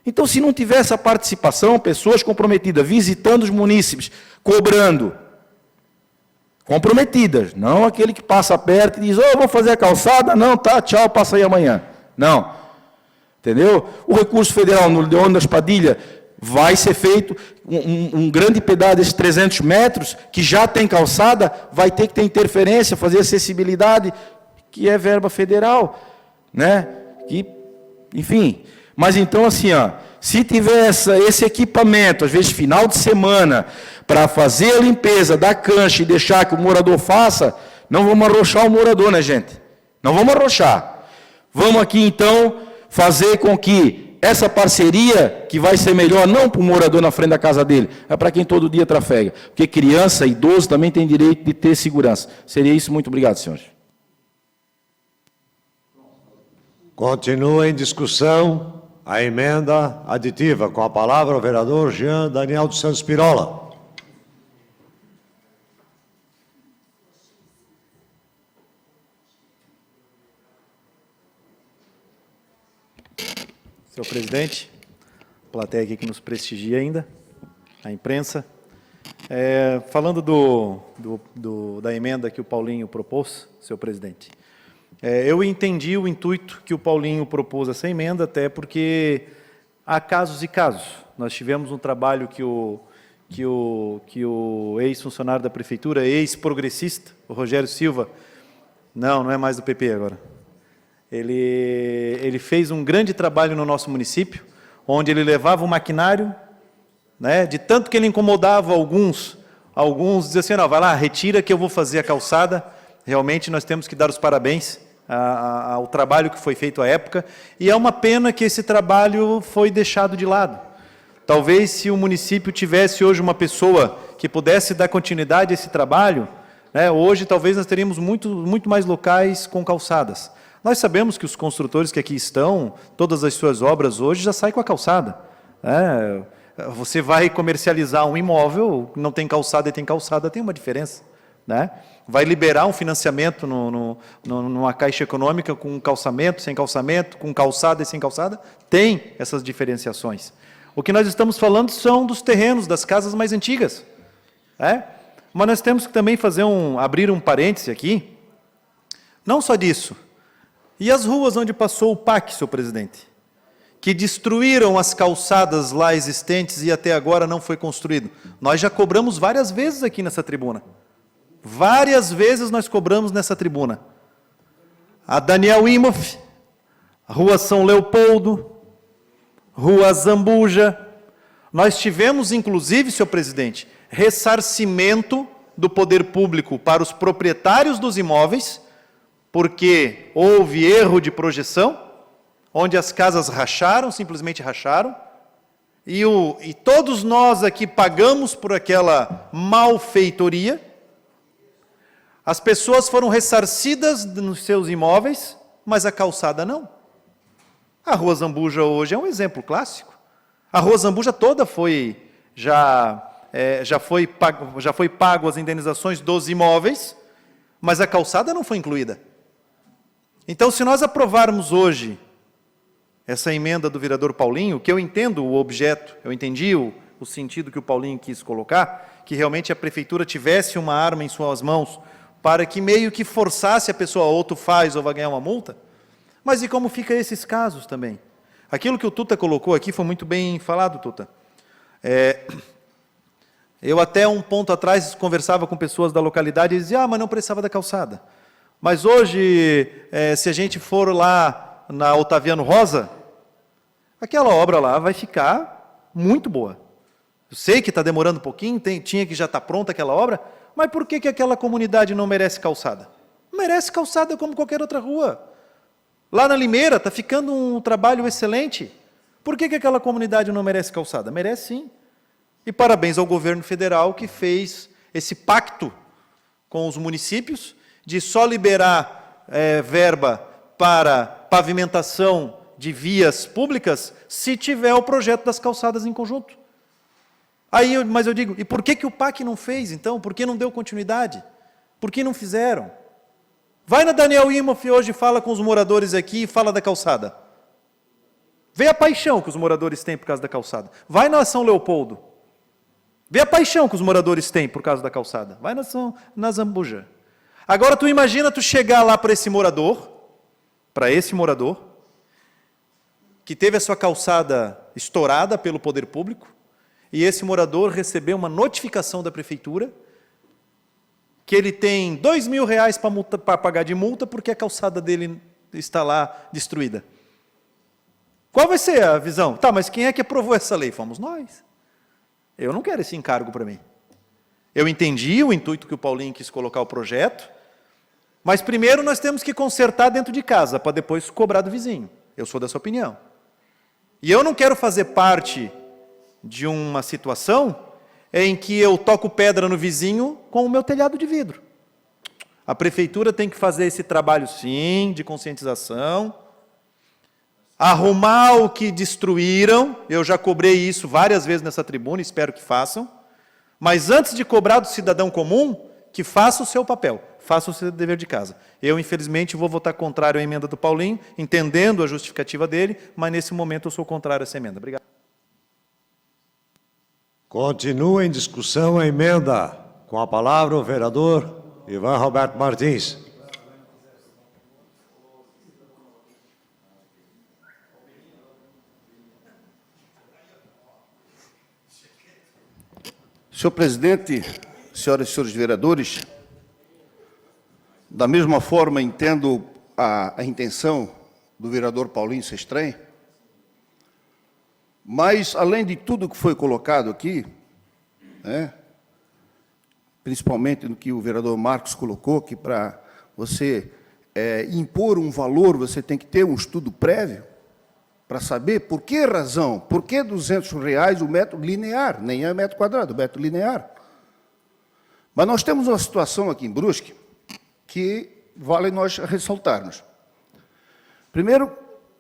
Então, se não tiver essa participação, pessoas comprometidas, visitando os munícipes, cobrando, comprometidas, não aquele que passa perto e diz, vou fazer a calçada, não, tá, tchau, passa aí amanhã. Não. Entendeu? O recurso federal no Leão das Padilha vai ser feito, um grande pedaço desses 300 metros, que já tem calçada, vai ter que ter interferência, fazer acessibilidade, que é verba federal, né? Que, enfim, mas então assim, se tiver esse equipamento, às vezes final de semana, para fazer a limpeza da cancha e deixar que o morador faça, não vamos arrochar o morador, né, gente? Não vamos arrochar. Vamos aqui, então, fazer com que essa parceria, que vai ser melhor não para o morador na frente da casa dele, é para quem todo dia trafega. Porque criança e idoso também tem direito de ter segurança. Seria isso. Muito obrigado, senhores. Continua em discussão a emenda aditiva. Com a palavra o vereador Jean Daniel dos Santos Pirola. Senhor presidente, plateia aqui que nos prestigia ainda, a imprensa. Falando da emenda que o Paulinho propôs, senhor presidente, eu entendi o intuito que o Paulinho propôs essa emenda, até porque há casos e casos. Nós tivemos um trabalho que o ex-funcionário da prefeitura, ex-progressista, o Rogério Silva, não é mais do PP agora, ele fez um grande trabalho no nosso município, onde ele levava o maquinário, né, de tanto que ele incomodava alguns diziam assim, não, vai lá, retira que eu vou fazer a calçada. Realmente nós temos que dar os parabéns ao trabalho que foi feito à época, e é uma pena que esse trabalho foi deixado de lado. Talvez se o município tivesse hoje uma pessoa que pudesse dar continuidade a esse trabalho, né, hoje talvez nós teríamos muito mais locais com calçadas. Nós sabemos que os construtores que aqui estão, todas as suas obras hoje já saem com a calçada. Você vai comercializar um imóvel, não tem calçada e tem calçada, tem uma diferença, né? Vai liberar um financiamento numa caixa econômica com calçamento, sem calçamento, com calçada e sem calçada, tem essas diferenciações. O que nós estamos falando são dos terrenos, das casas mais antigas. Mas nós temos que também abrir um parêntese aqui, não só disso. E as ruas onde passou o PAC, senhor presidente, que destruíram as calçadas lá existentes e até agora não foi construído? Nós já cobramos várias vezes aqui nessa tribuna. Várias vezes nós cobramos nessa tribuna. A Daniel Imhoff, Rua São Leopoldo, Rua Zambuja. Nós tivemos, inclusive, senhor presidente, ressarcimento do poder público para os proprietários dos imóveis, porque houve erro de projeção, onde as casas racharam, simplesmente racharam, e todos nós aqui pagamos por aquela malfeitoria. As pessoas foram ressarcidas nos seus imóveis, mas a calçada não. A Rua Zambuja hoje é um exemplo clássico. A Rua Zambuja toda já foi pago as indenizações dos imóveis, mas a calçada não foi incluída. Então, se nós aprovarmos hoje essa emenda do vereador Paulinho, que eu entendo o objeto, eu entendi o sentido que o Paulinho quis colocar, que realmente a prefeitura tivesse uma arma em suas mãos, para que meio que forçasse a pessoa, ou tu faz ou vai ganhar uma multa. Mas e como fica esses casos também? Aquilo que o Tuta colocou aqui foi muito bem falado, Tuta. Eu até um ponto atrás conversava com pessoas da localidade e dizia, mas não precisava da calçada. Mas hoje, se a gente for lá na Otaviano Rosa, aquela obra lá vai ficar muito boa. Eu sei que está demorando um pouquinho, tinha que já estar pronta aquela obra, mas por que aquela comunidade não merece calçada? Merece calçada como qualquer outra rua. Lá na Limeira está ficando um trabalho excelente. Por que aquela comunidade não merece calçada? Merece sim. E parabéns ao governo federal que fez esse pacto com os municípios, de só liberar verba para pavimentação de vias públicas se tiver o projeto das calçadas em conjunto. Mas eu digo, e por que o PAC não fez, então? Por que não deu continuidade? Por que não fizeram? Vai na Daniel Imhoff hoje, fala com os moradores aqui e fala da calçada. Vê a paixão que os moradores têm por causa da calçada. Vai na São Leopoldo. Vê a paixão que os moradores têm por causa da calçada. Vai na Zambuja. Agora tu imagina tu chegar lá para esse morador, que teve a sua calçada estourada pelo poder público, e esse morador recebeu uma notificação da prefeitura que ele tem R$2.000 para pagar de multa porque a calçada dele está lá destruída. Qual vai ser a visão? Tá, mas quem é que aprovou essa lei? Fomos nós. Eu não quero esse encargo para mim. Eu entendi o intuito que o Paulinho quis colocar o projeto, mas primeiro nós temos que consertar dentro de casa, para depois cobrar do vizinho. Eu sou dessa opinião. E eu não quero fazer parte de uma situação em que eu toco pedra no vizinho com o meu telhado de vidro. A prefeitura tem que fazer esse trabalho, sim, de conscientização, arrumar o que destruíram. Eu já cobrei isso várias vezes nessa tribuna, espero que façam. Mas antes de cobrar do cidadão comum, que faça o seu papel, faça o seu dever de casa. Eu, infelizmente, vou votar contrário à emenda do Paulinho, entendendo a justificativa dele, mas nesse momento eu sou contrário a essa emenda. Obrigado. Continua em discussão a emenda. Com a palavra o vereador Ivan Roberto Martins. Senhor presidente, senhoras e senhores vereadores, da mesma forma entendo a intenção do vereador Paulinho Sestrem, mas, além de tudo que foi colocado aqui, principalmente no que o vereador Marcos colocou, que para você impor um valor, você tem que ter um estudo prévio, para saber por que razão, por que R$200 o metro linear, nem é metro quadrado, metro linear. Mas nós temos uma situação aqui em Brusque que vale nós ressaltarmos. Primeiro,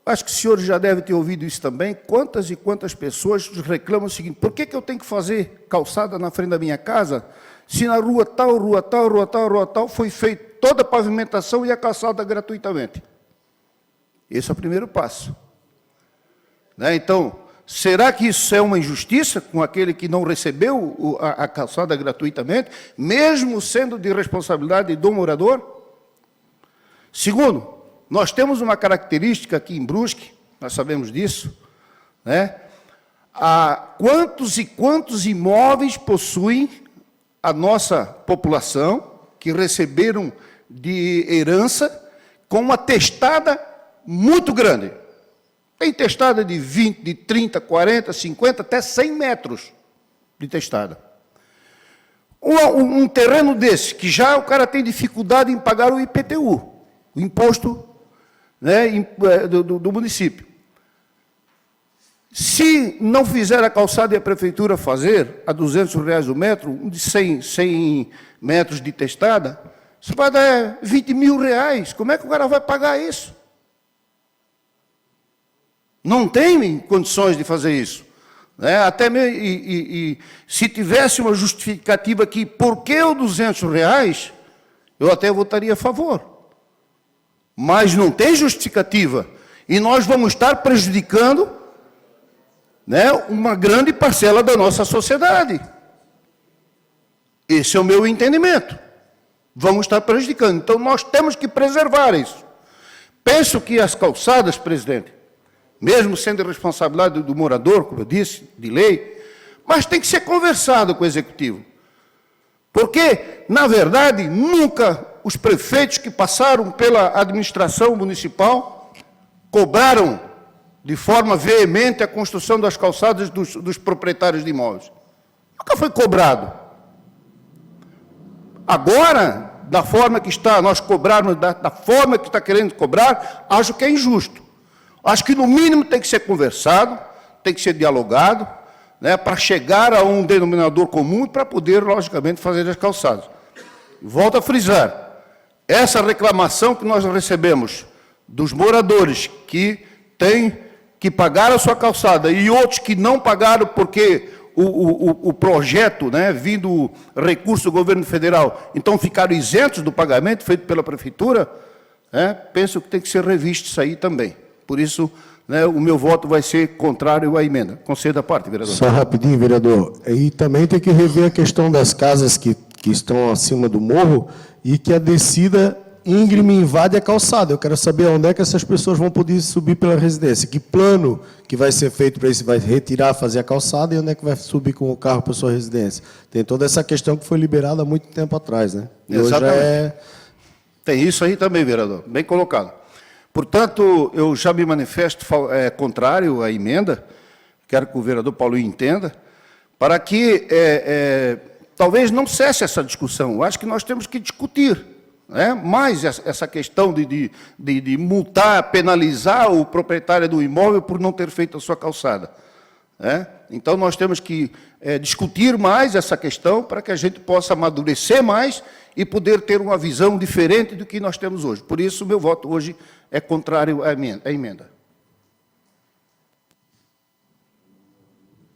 acho que os senhores já devem ter ouvido isso também, quantas e quantas pessoas reclamam o seguinte: por que eu tenho que fazer calçada na frente da minha casa, se na rua tal, rua tal, rua tal, rua tal, foi feita toda a pavimentação e a calçada gratuitamente? Esse é o primeiro passo. Então, será que isso é uma injustiça com aquele que não recebeu a calçada gratuitamente, mesmo sendo de responsabilidade do morador? Segundo, nós temos uma característica aqui em Brusque, nós sabemos disso, quantos e quantos imóveis possuem a nossa população, que receberam de herança, com uma testada muito grande. Tem testada de 20, de 30, 40, 50, até 100 metros de testada. Um terreno desse, que já o cara tem dificuldade em pagar o IPTU, o imposto do município. Se não fizer a calçada e a prefeitura fazer a R$200 o metro, de 100 metros de testada, isso vai dar R$20.000. Como é que o cara vai pagar isso? Não tem condições de fazer isso. Até mesmo, se tivesse uma justificativa aqui, por que o R$200, eu até votaria a favor. Mas não tem justificativa. E nós vamos estar prejudicando uma grande parcela da nossa sociedade. Esse é o meu entendimento. Vamos estar prejudicando. Então, nós temos que preservar isso. Penso que as calçadas, presidente, mesmo sendo responsabilidade do morador, como eu disse, de lei, mas tem que ser conversado com o Executivo. Porque, na verdade, nunca os prefeitos que passaram pela administração municipal cobraram de forma veemente a construção das calçadas dos proprietários de imóveis. Nunca foi cobrado. Agora, da forma que está, nós cobrarmos, da forma que está querendo cobrar, acho que é injusto. Acho que, no mínimo, tem que ser conversado, tem que ser dialogado, para chegar a um denominador comum e para poder, logicamente, fazer as calçadas. volto a frisar, essa reclamação que nós recebemos dos moradores que têm que pagar a sua calçada e outros que não pagaram porque o projeto, né, vindo recurso do governo federal, então ficaram isentos do pagamento feito pela prefeitura, penso que tem que ser revisto isso aí também. Por isso, né, o meu voto vai ser contrário à emenda. Conceda a parte, vereador. Só rapidinho, vereador. E também tem que rever a questão das casas que estão acima do morro e que a descida íngreme invade a calçada. Eu quero saber onde é que essas pessoas vão poder subir pela residência. Que plano que vai ser feito para isso? Vai retirar, fazer a calçada e onde é que vai subir com o carro para a sua residência? Tem toda essa questão que foi liberada há muito tempo atrás, né? E Exatamente. hoje Tem isso aí também, vereador. Bem colocado. Portanto, eu já me manifesto contrário à emenda, quero que o vereador Paulinho entenda, para que talvez não cesse essa discussão. Eu acho que nós temos que discutir, né, mais essa questão de multar, penalizar o proprietário do imóvel por não ter feito a sua calçada. Né? Então, nós temos que discutir mais essa questão para que a gente possa amadurecer mais e poder ter uma visão diferente do que nós temos hoje. Por isso, o meu voto hoje é contrário à emenda.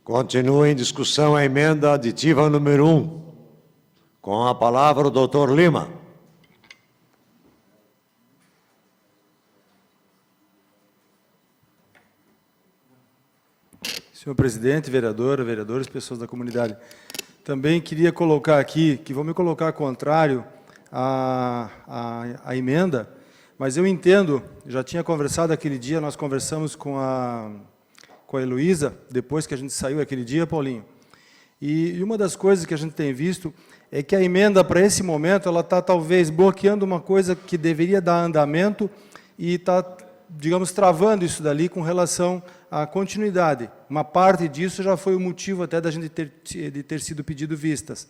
Continua em discussão a emenda aditiva número 1. Com a palavra o doutor Lima. Senhor presidente, vereadora, vereadores, pessoas da comunidade. Também queria colocar aqui, que vou me colocar contrário à emenda, mas eu entendo, já tinha conversado aquele dia, nós conversamos com a Heloísa, depois que a gente saiu aquele dia, Paulinho, e uma das coisas que a gente tem visto é que a emenda, para esse momento, ela está talvez bloqueando uma coisa que deveria dar andamento e está, digamos, travando isso dali com relação à continuidade. Uma parte disso já foi o motivo até da gente ter sido pedido vistas.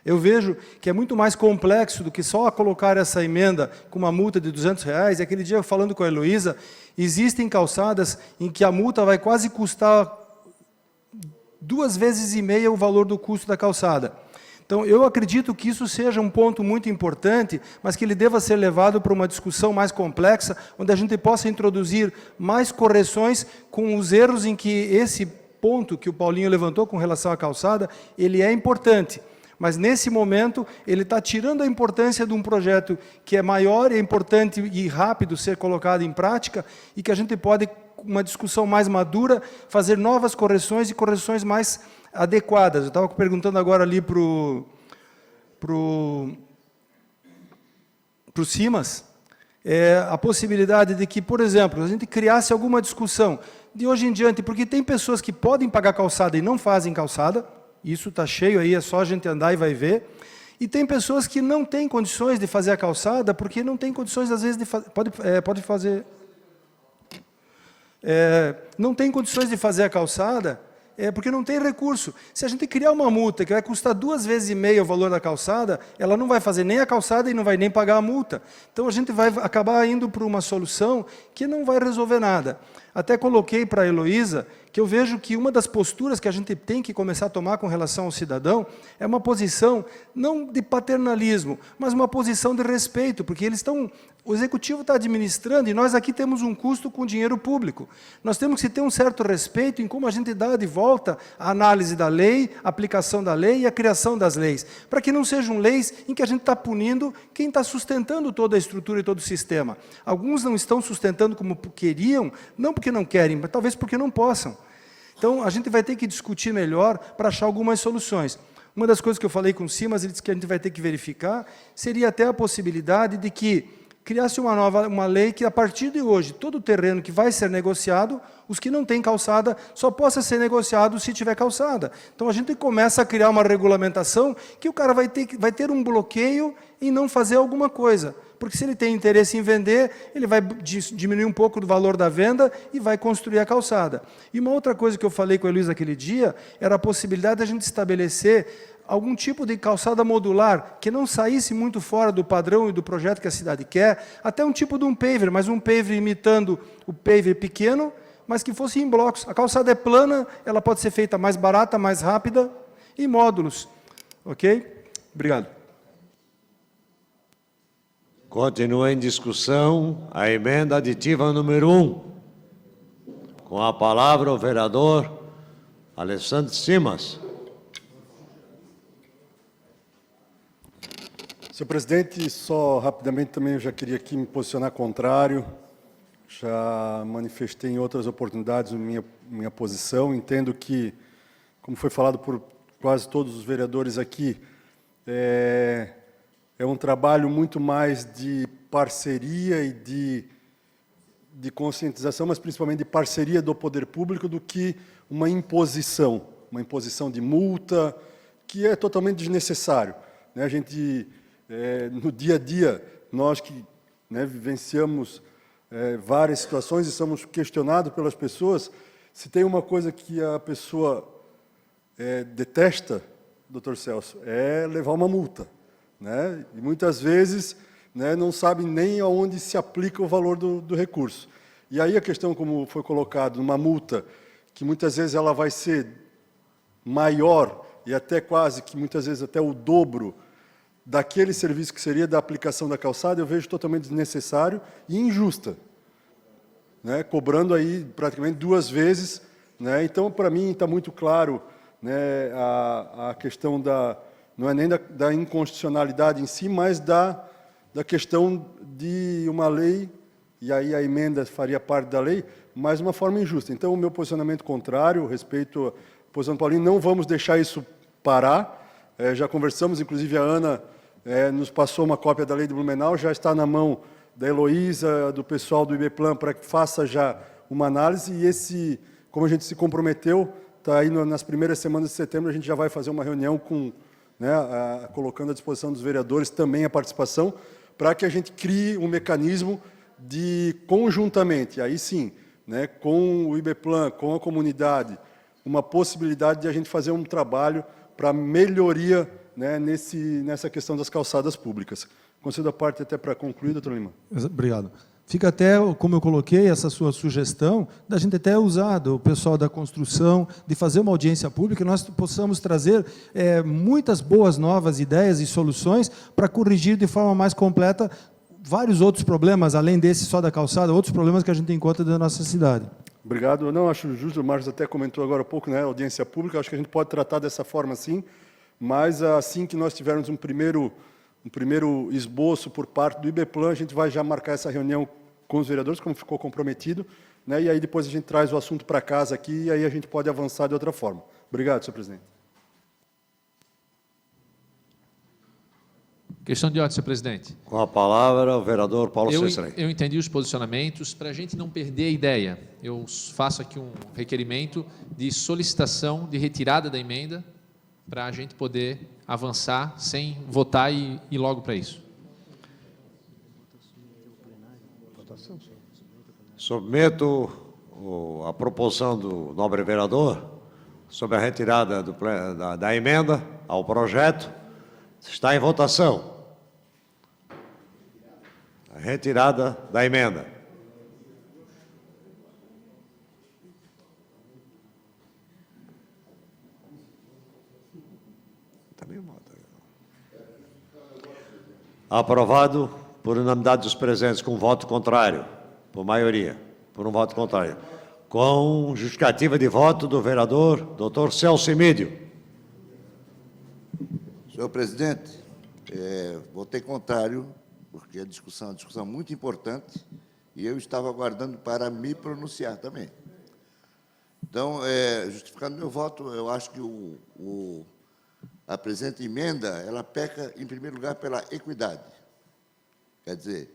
Eu vejo que é muito mais complexo do que só colocar essa emenda com uma multa de R$200. Aquele dia, falando com a Heloísa, existem calçadas em que a multa vai quase custar 2,5 vezes o valor do custo da calçada. Então, eu acredito que isso seja um ponto muito importante, mas que ele deva ser levado para uma discussão mais complexa, onde a gente possa introduzir mais correções com os erros em que esse ponto que o Paulinho levantou com relação à calçada, ele é importante. Mas, nesse momento, ele está tirando a importância de um projeto que é maior, é importante e rápido ser colocado em prática, e que a gente pode, com uma discussão mais madura, fazer novas correções e correções mais adequadas. Eu estava perguntando agora ali para o Simas, a possibilidade de que, por exemplo, a gente criasse alguma discussão de hoje em diante, porque tem pessoas que podem pagar calçada e não fazem calçada, isso está cheio aí, é só a gente andar e vai ver, e tem pessoas que não têm condições de fazer a calçada, porque não tem condições, às vezes, de fazer... não tem condições de fazer a calçada, porque não tem recurso. Se a gente criar uma multa que vai custar 2,5 vezes o valor da calçada, ela não vai fazer nem a calçada e não vai nem pagar a multa. Então, a gente vai acabar indo para uma solução que não vai resolver nada. Até coloquei para a Heloísa que eu vejo que uma das posturas que a gente tem que começar a tomar com relação ao cidadão é uma posição, não de paternalismo, mas uma posição de respeito, porque o executivo está administrando e nós aqui temos um custo com dinheiro público. Nós temos que ter um certo respeito em como a gente dá de volta a análise da lei, a aplicação da lei e a criação das leis, para que não sejam leis em que a gente está punindo quem está sustentando toda a estrutura e todo o sistema. Alguns não estão sustentando como queriam, não porque não querem, mas talvez porque não possam. Então, a gente vai ter que discutir melhor para achar algumas soluções. Uma das coisas que eu falei com o Simas, ele disse que a gente vai ter que verificar, seria até a possibilidade de que criasse uma lei que, a partir de hoje, todo o terreno que vai ser negociado, os que não têm calçada, só possa ser negociado se tiver calçada. Então, a gente começa a criar uma regulamentação que o cara vai ter um bloqueio em não fazer alguma coisa. Porque se ele tem interesse em vender, ele vai diminuir um pouco do valor da venda e vai construir a calçada. E uma outra coisa que eu falei com a Heloísa aquele dia, era a possibilidade de a gente estabelecer algum tipo de calçada modular, que não saísse muito fora do padrão e do projeto que a cidade quer, até um tipo de um paver, mas um paver imitando o paver pequeno, mas que fosse em blocos. A calçada é plana, ela pode ser feita mais barata, mais rápida, em módulos. Ok? Obrigado. Continua em discussão a emenda aditiva número 1. Com a palavra o vereador Alessandro Simas. Senhor presidente, só rapidamente também eu já queria aqui me posicionar contrário. Já manifestei em outras oportunidades minha posição. Entendo que, como foi falado por quase todos os vereadores aqui, é um trabalho muito mais de parceria e de conscientização, mas principalmente de parceria do poder público, do que uma imposição de multa, que é totalmente desnecessário. Né? A gente, no dia a dia, nós que vivenciamos várias situações e somos questionados pelas pessoas, se tem uma coisa que a pessoa detesta, doutor Celso, é levar uma multa. Né? E muitas vezes não sabe nem aonde se aplica o valor do recurso. E aí a questão, como foi colocado, uma multa, que muitas vezes ela vai ser maior e até quase que muitas vezes até o dobro daquele serviço que seria da aplicação da calçada, eu vejo totalmente desnecessário e injusta, né? Cobrando aí praticamente 2 vezes. Né? Então, para mim, está muito claro, né, a questão não é nem da inconstitucionalidade em si, mas da questão de uma lei, e aí a emenda faria parte da lei, mas de uma forma injusta. Então, o meu posicionamento contrário, respeito à posição do Paulinho, não vamos deixar isso parar. Já conversamos, inclusive a Ana nos passou uma cópia da lei de Blumenau, já está na mão da Heloísa, do pessoal do IBPlan, para que faça já uma análise, e como a gente se comprometeu, está aí nas primeiras semanas de setembro, a gente já vai fazer uma reunião colocando à disposição dos vereadores também a participação, para que a gente crie um mecanismo de, conjuntamente, aí sim, né, com o IBPlan, com a comunidade, uma possibilidade de a gente fazer um trabalho para melhoria, né, nessa questão das calçadas públicas. Concedo a parte até para concluir, doutor Lima. Obrigado. Fica até, como eu coloquei, essa sua sugestão, da gente até usar do pessoal da construção, de fazer uma audiência pública, e nós possamos trazer muitas boas novas ideias e soluções para corrigir de forma mais completa vários outros problemas, além desse só da calçada, outros problemas que a gente encontra da nossa cidade. Obrigado. Eu não acho justo, o Marcos até comentou agora há pouco, né, audiência pública, acho que a gente pode tratar dessa forma sim, mas assim que nós tivermos um primeiro esboço por parte do IBPlan, a gente vai já marcar essa reunião com os vereadores, como ficou comprometido, né, e aí depois a gente traz o assunto para casa aqui, e aí a gente pode avançar de outra forma. Obrigado, senhor presidente. Questão de ordem, senhor presidente. Com a palavra o vereador Paulo Cesarei. Eu entendi os posicionamentos. Para a gente não perder a ideia, eu faço aqui um requerimento de solicitação de retirada da emenda, para a gente poder avançar sem votar e ir logo para isso. Submeto a proposição do nobre vereador sobre a retirada da emenda ao projeto. Está em votação. A retirada da emenda. Aprovado por unanimidade dos presentes, com voto contrário, por maioria, por um voto contrário. Com justificativa de voto do vereador doutor Celso Emídio. Senhor presidente, votei contrário, porque a discussão é uma discussão muito importante, e eu estava aguardando para me pronunciar também. Então, justificando meu voto, eu acho que a presente emenda, ela peca, em primeiro lugar, pela equidade. Quer dizer,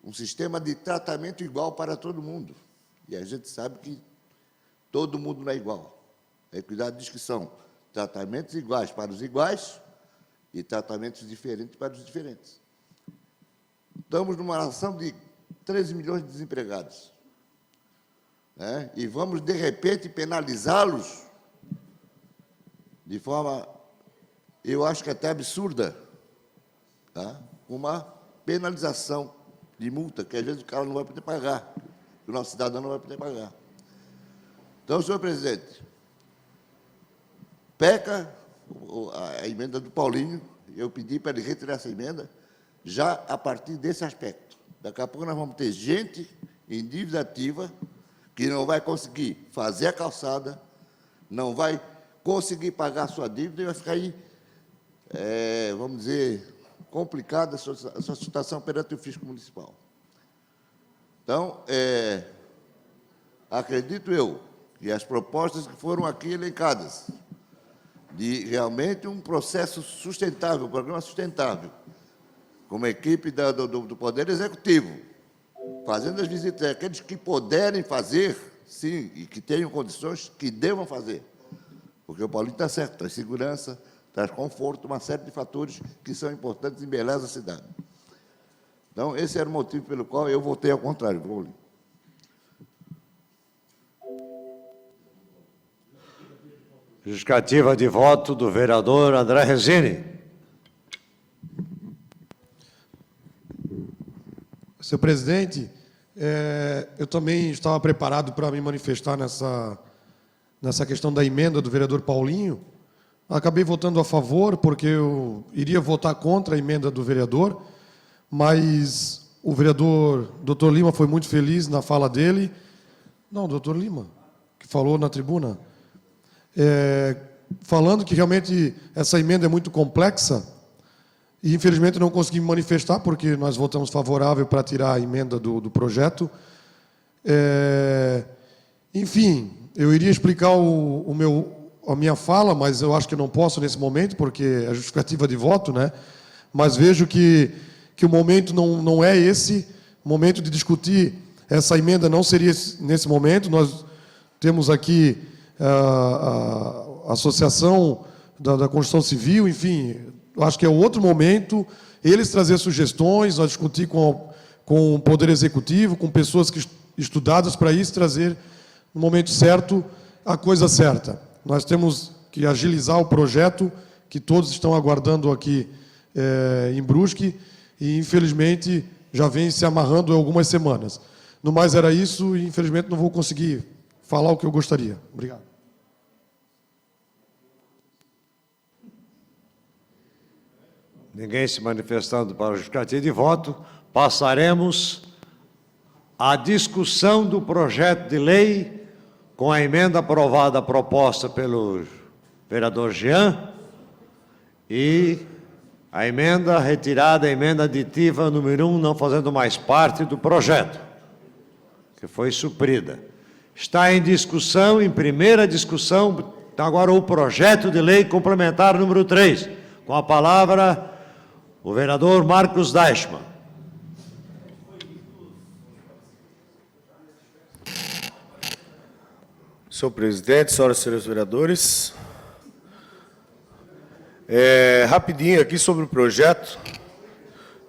um sistema de tratamento igual para todo mundo. E a gente sabe que todo mundo não é igual. A equidade diz que são tratamentos iguais para os iguais e tratamentos diferentes para os diferentes. Estamos numa nação de 13 milhões de desempregados. Né? E vamos, de repente, penalizá-los de forma, eu acho que até absurda, tá? Uma penalização de multa, que às vezes o cara não vai poder pagar, o nosso cidadão não vai poder pagar. Então, senhor presidente, peca a emenda do Paulinho, eu pedi para ele retirar essa emenda, já a partir desse aspecto. Daqui a pouco nós vamos ter gente em dívida ativa que não vai conseguir fazer a calçada, não vai conseguir pagar a sua dívida e vai ficar aí, vamos dizer, complicada a sua situação perante o fisco municipal. Então, acredito eu que as propostas que foram aqui elencadas, de realmente um processo sustentável, um programa sustentável, como equipe do Poder Executivo, fazendo as visitas, aqueles que puderem fazer, sim, e que tenham condições, que devam fazer. Porque o Paulinho está certo, traz segurança, traz conforto, uma série de fatores que são importantes e embelezam a cidade. Então, esse era o motivo pelo qual eu votei ao contrário, Paulinho. Justificativa de voto do vereador André Rezende. Senhor presidente, eu também estava preparado para me manifestar nessa questão da emenda do vereador Paulinho. Acabei votando a favor, porque eu iria votar contra a emenda do vereador, mas o vereador Dr. Lima foi muito feliz na fala dele. Não, Dr. Lima, que falou na tribuna, falando que realmente essa emenda é muito complexa, e infelizmente não consegui me manifestar, porque nós votamos favorável para tirar a emenda do projeto. Enfim, eu iria explicar a minha fala, mas eu acho que não posso nesse momento, porque é justificativa de voto, né? Mas vejo que o momento não é esse, o momento de discutir essa emenda não seria nesse momento. Nós temos aqui a Associação da Construção Civil, enfim, eu acho que é outro momento, eles trazer sugestões, nós discutir com o Poder Executivo, com pessoas estudadas para isso, trazer no momento certo a coisa certa. Nós temos que agilizar o projeto que todos estão aguardando aqui em Brusque e, infelizmente, já vem se amarrando há algumas semanas. No mais, era isso e, infelizmente, não vou conseguir falar o que eu gostaria. Obrigado. Ninguém se manifestando para o justificativo de voto, passaremos à discussão do projeto de lei com a emenda aprovada proposta pelo vereador Jean e a emenda retirada, a emenda aditiva número 1, não fazendo mais parte do projeto, que foi suprida. Está em discussão, em primeira discussão, então agora o projeto de lei complementar número 3, com a palavra o vereador Marcos Deichmann. Senhor presidente, senhoras e senhores vereadores, rapidinho aqui sobre o projeto.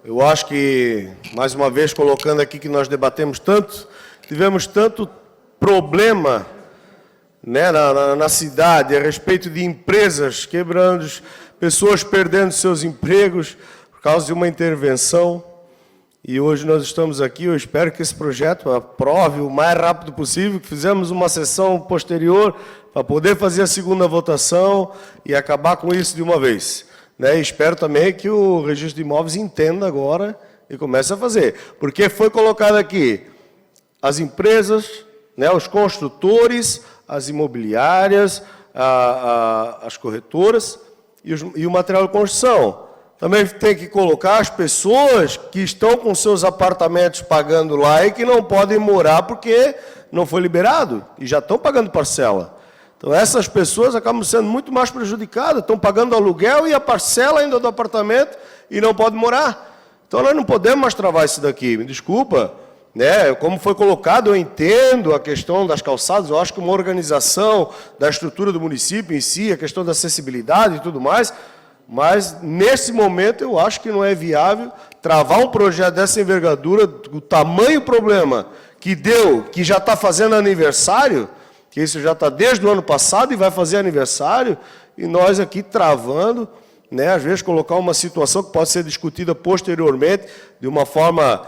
Eu acho que, mais uma vez, colocando aqui que nós debatemos tanto, tivemos tanto problema, né, na cidade a respeito de empresas quebrando, pessoas perdendo seus empregos por causa de uma intervenção. E hoje nós estamos aqui, eu espero que esse projeto aprove o mais rápido possível, que fizemos uma sessão posterior para poder fazer a segunda votação e acabar com isso de uma vez. Né? E espero também que o registro de imóveis entenda agora e comece a fazer. Porque foi colocado aqui as empresas, né, os construtores, as imobiliárias, as corretoras e o material de construção. Também tem que colocar as pessoas que estão com seus apartamentos pagando lá e que não podem morar porque não foi liberado e já estão pagando parcela. Então, essas pessoas acabam sendo muito mais prejudicadas, estão pagando aluguel e a parcela ainda do apartamento e não podem morar. Então, nós não podemos mais travar isso daqui, me desculpa. Né? Como foi colocado, eu entendo a questão das calçadas, eu acho que uma organização da estrutura do município em si, a questão da acessibilidade e tudo mais, mas, nesse momento, eu acho que não é viável travar um projeto dessa envergadura, o tamanho problema que deu, que já está fazendo aniversário, que isso já está desde o ano passado e vai fazer aniversário, e nós aqui travando, né, às vezes colocar uma situação que pode ser discutida posteriormente, de uma forma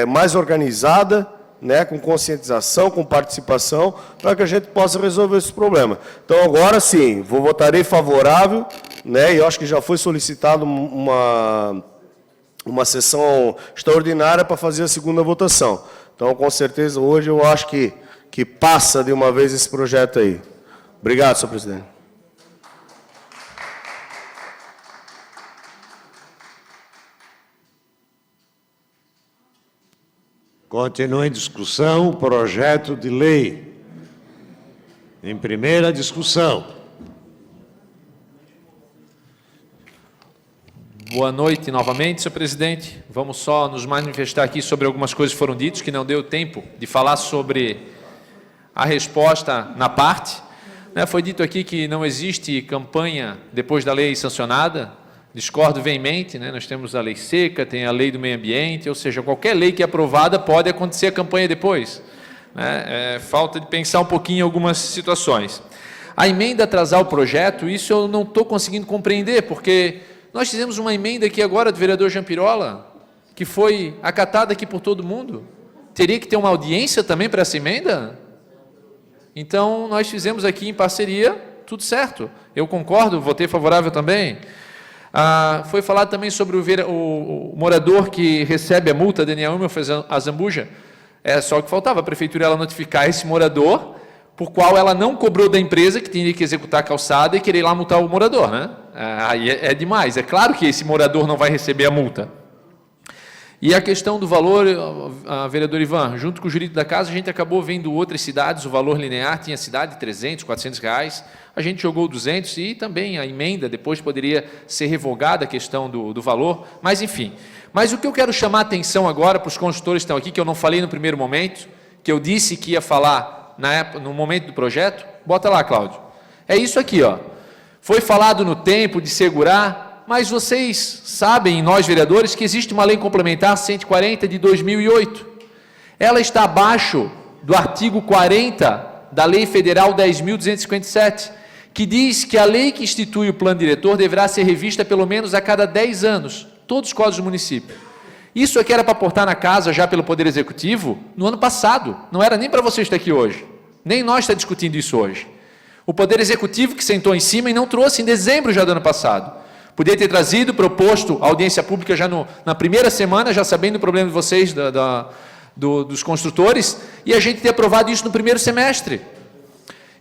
mais organizada, né, com conscientização, com participação, para que a gente possa resolver esse problema. Então, agora sim, votarei favorável, né, e eu acho que já foi solicitado um uma sessão extraordinária para fazer a segunda votação. Então, com certeza, hoje eu acho que passa de uma vez esse projeto aí. Obrigado, senhor presidente. Continua em discussão o projeto de lei. Em primeira discussão. Boa noite novamente, senhor presidente. Vamos só nos manifestar aqui sobre algumas coisas que foram ditas, que não deu tempo de falar sobre a resposta na parte. Foi dito aqui que não existe campanha depois da lei sancionada. Discordo veemente, nós temos a lei seca, tem a lei do meio ambiente, ou seja, qualquer lei que é aprovada pode acontecer a campanha depois. Falta de pensar um pouquinho em algumas situações. A emenda atrasar o projeto, isso eu não estou conseguindo compreender, porque nós fizemos uma emenda aqui agora do vereador Jean Pirola, que foi acatada aqui por todo mundo. Teria que ter uma audiência também para essa emenda? Então, nós fizemos aqui em parceria, tudo certo. Eu concordo, votei favorável também. Foi falado também sobre o morador que recebe a multa, Daniel Wilmer fez a Zambuja. É só o que faltava, a prefeitura ela notificar esse morador, por qual ela não cobrou da empresa que tinha que executar a calçada e querer ir lá multar o morador, Aí é demais. É claro que esse morador não vai receber a multa. E a questão do valor, vereador Ivan, junto com o jurídico da casa, a gente acabou vendo outras cidades, o valor linear tinha cidade de 300, 400 reais, a gente jogou 200 e também a emenda depois poderia ser revogada a questão do valor, mas enfim. Mas o que eu quero chamar a atenção agora para os consultores que estão aqui, que eu não falei no primeiro momento, que eu disse que ia falar no momento do projeto, bota lá, Cláudio. É isso aqui, ó. Foi falado no tempo de segurar, mas vocês sabem, nós vereadores, que existe uma lei complementar 140 de 2008. Ela está abaixo do artigo 40 da Lei Federal 10.257, que diz que a lei que institui o plano diretor deverá ser revista pelo menos a cada 10 anos, todos os códigos do município. Isso aqui era para portar na casa já pelo Poder Executivo no ano passado, não era nem para você estar aqui hoje, nem nós estar discutindo isso hoje. O Poder Executivo que sentou em cima e não trouxe em dezembro já do ano passado. Podia ter trazido, proposto a audiência pública já na primeira semana, já sabendo o problema de vocês, dos construtores, e a gente ter aprovado isso no primeiro semestre.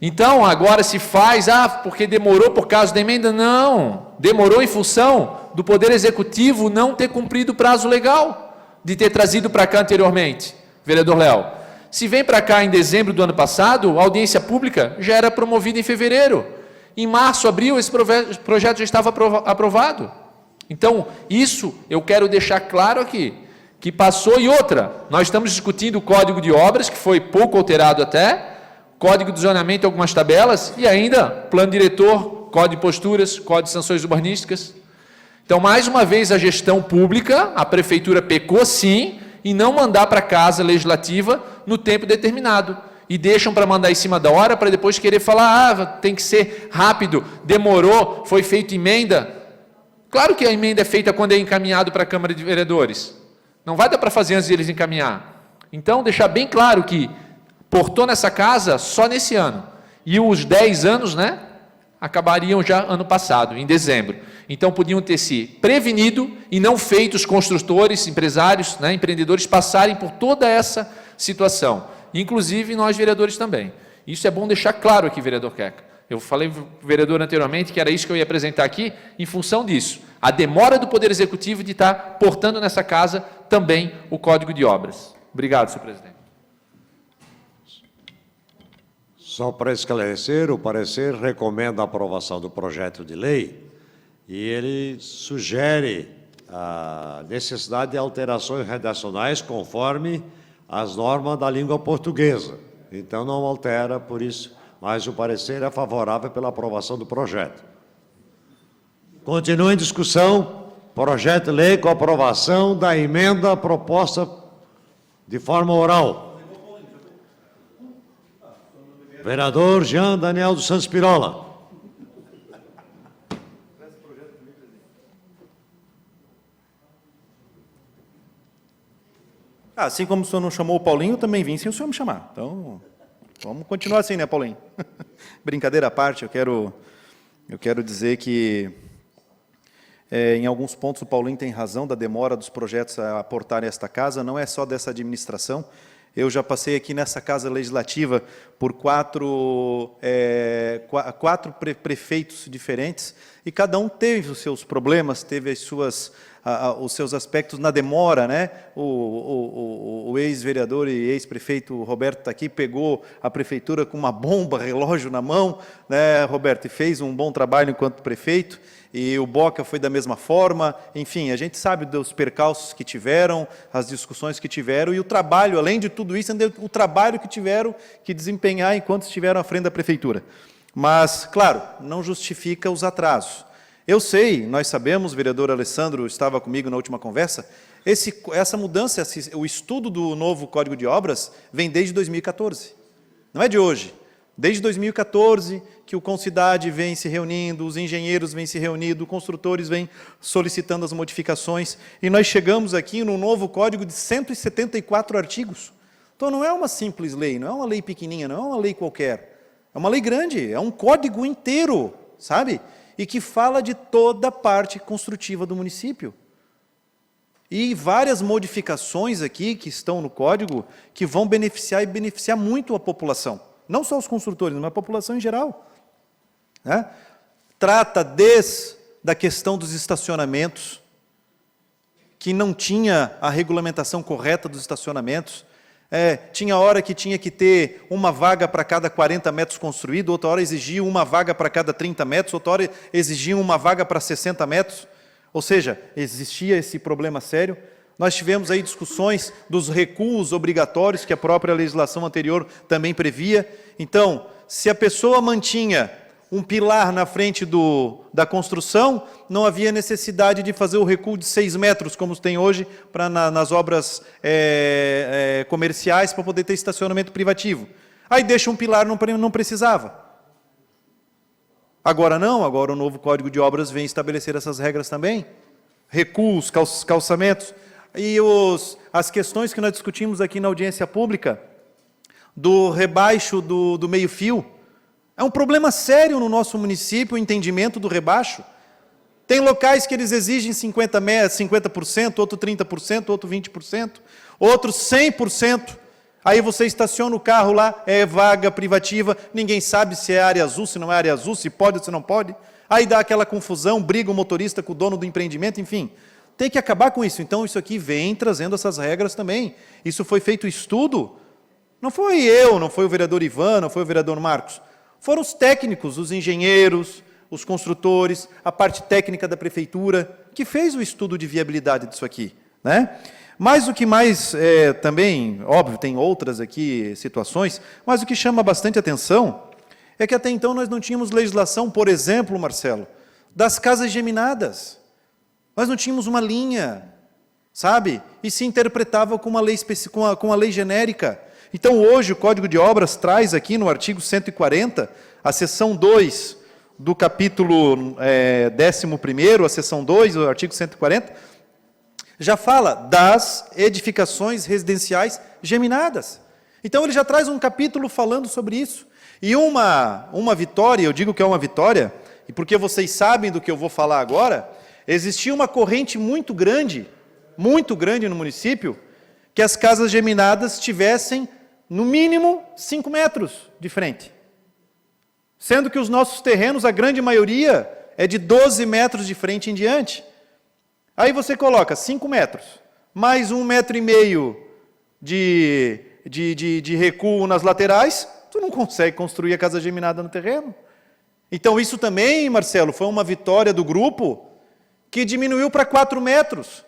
Então, agora se faz, porque demorou por causa da emenda. Não, demorou em função do Poder Executivo não ter cumprido o prazo legal de ter trazido para cá anteriormente, vereador Léo. Se vem para cá em dezembro do ano passado, a audiência pública já era promovida em fevereiro. Em março, abril, esse projeto já estava aprovado. Então, isso eu quero deixar claro aqui, que passou. E outra, nós estamos discutindo o Código de Obras, que foi pouco alterado até, Código de Zonamento, algumas tabelas, e ainda Plano Diretor, Código de Posturas, Código de Sanções Urbanísticas. Então, mais uma vez, a gestão pública, a prefeitura pecou sim, em não mandar para a Casa Legislativa no tempo determinado. E deixam para mandar em cima da hora, para depois querer falar, tem que ser rápido, demorou, foi feita emenda. Claro que a emenda é feita quando é encaminhado para a Câmara de Vereadores. Não vai dar para fazer antes de eles encaminhar. Então, deixar bem claro que portou nessa casa só nesse ano. E os 10 anos, acabariam já ano passado, em dezembro. Então, podiam ter se prevenido e não feito os construtores, empresários, empreendedores passarem por toda essa situação. Inclusive nós, vereadores, também. Isso é bom deixar claro aqui, vereador Queca. Eu falei, vereador, anteriormente, que era isso que eu ia apresentar aqui, em função disso. A demora do Poder Executivo de estar portando nessa casa também o Código de Obras. Obrigado, senhor presidente. Só para esclarecer, o parecer recomenda a aprovação do projeto de lei e ele sugere a necessidade de alterações redacionais conforme as normas da língua portuguesa. Então, não altera por isso, mas o parecer é favorável pela aprovação do projeto. Continua em discussão, projeto de lei com aprovação da emenda proposta de forma oral. Vereador Jean Daniel dos Santos Pirola. Assim como o senhor não chamou o Paulinho, eu também vim sem o senhor me chamar. Então, vamos continuar assim, Paulinho? Brincadeira à parte, eu quero dizer que Em alguns pontos, o Paulinho tem razão da demora dos projetos a aportarem esta casa, não é só dessa administração. Eu já passei aqui nessa Casa Legislativa por quatro prefeitos diferentes, e cada um teve os seus problemas, teve os seus aspectos na demora, né? O ex-vereador e ex-prefeito Roberto está aqui, pegou a prefeitura com uma bomba, relógio na mão, né, Roberto, e fez um bom trabalho enquanto prefeito, e o Boca foi da mesma forma. Enfim, a gente sabe dos percalços que tiveram, as discussões que tiveram, e o trabalho, além de tudo isso, o trabalho que tiveram que desempenhar enquanto estiveram à frente da prefeitura. Mas, claro, não justifica os atrasos. Eu sei, nós sabemos, o vereador Alessandro estava comigo na última conversa, essa mudança, o estudo do novo Código de Obras vem desde 2014. Não é de hoje. Desde 2014 que o Concidade vem se reunindo, os engenheiros vêm se reunindo, os construtores vêm solicitando as modificações, e nós chegamos aqui num novo código de 174 artigos. Então não é uma simples lei, não é uma lei pequenininha, não é uma lei qualquer. É uma lei grande, é um código inteiro, sabe? E que fala de toda a parte construtiva do município. E várias modificações aqui que estão no código que vão beneficiar e beneficiar muito a população. Não só os construtores, mas a população em geral. Né? Trata desde a questão dos estacionamentos, que não tinha a regulamentação correta dos estacionamentos. Tinha hora que tinha que ter uma vaga para cada 40 metros construído, outra hora exigia uma vaga para cada 30 metros, outra hora exigia uma vaga para 60 metros. Ou seja, existia esse problema sério. Nós tivemos aí discussões dos recuos obrigatórios que a própria legislação anterior também previa. Então, se a pessoa mantinha um pilar na frente da construção, não havia necessidade de fazer o recuo de 6 metros, como tem hoje nas obras comerciais, para poder ter estacionamento privativo. Aí deixa um pilar, não precisava. Agora não, agora o novo Código de Obras vem estabelecer essas regras também. Recuos, calçamentos. E as questões que nós discutimos aqui na audiência pública, do rebaixo do meio-fio, é um problema sério no nosso município, o entendimento do rebaixo. Tem locais que eles exigem 50%, outro 30%, outro 20%, outro 100%. Aí você estaciona o carro lá, é vaga privativa, ninguém sabe se é área azul, se não é área azul, se pode ou se não pode. Aí dá aquela confusão, briga o motorista com o dono do empreendimento, enfim. Tem que acabar com isso. Então, isso aqui vem trazendo essas regras também. Isso foi feito estudo. Não foi eu, não foi o vereador Ivan, não foi o vereador Marcos. Foram os técnicos, os engenheiros, os construtores, a parte técnica da prefeitura, que fez o estudo de viabilidade disso aqui. Né? Mas o que mais, também, óbvio, tem outras aqui situações, mas o que chama bastante atenção é que até então nós não tínhamos legislação, por exemplo, Marcelo, das casas geminadas. Nós não tínhamos uma linha, sabe? E se interpretava com uma lei genérica. Então, hoje, o Código de Obras traz aqui no artigo 140, a seção 2 do capítulo 11º, a seção 2, o artigo 140, já fala das edificações residenciais geminadas. Então, ele já traz um capítulo falando sobre isso. E uma vitória, eu digo que é uma vitória, e porque vocês sabem do que eu vou falar agora, existia uma corrente muito grande no município, que as casas geminadas tivessem, no mínimo, 5 metros de frente. Sendo que os nossos terrenos, a grande maioria, é de 12 metros de frente em diante. Aí você coloca 5 metros, mais 1,5 metro de recuo nas laterais, tu não consegue construir a casa geminada no terreno. Então, isso também, Marcelo, foi uma vitória do grupo, que diminuiu para 4 metros,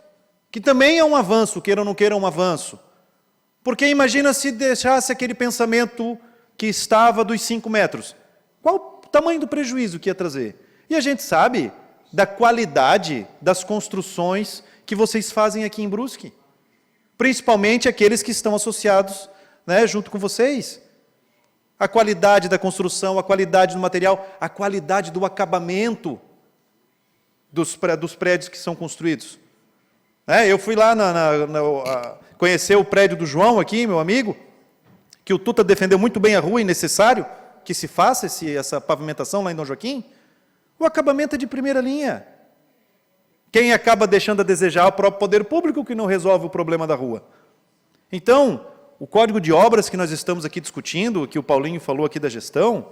que também é um avanço, queira ou não queira um avanço. Porque imagina se deixasse aquele pensamento que estava dos 5 metros. Qual o tamanho do prejuízo que ia trazer? E a gente sabe da qualidade das construções que vocês fazem aqui em Brusque. Principalmente aqueles que estão associados, né, junto com vocês. A qualidade da construção, a qualidade do material, a qualidade do acabamento dos prédios que são construídos. Eu fui lá conhecer o prédio do João aqui, meu amigo, que o Tuta defendeu muito bem a rua e necessário que se faça essa pavimentação lá em Dom Joaquim. O acabamento é de primeira linha. Quem acaba deixando a desejar é o próprio poder público, que não resolve o problema da rua. Então, o Código de Obras que nós estamos aqui discutindo, que o Paulinho falou aqui da gestão,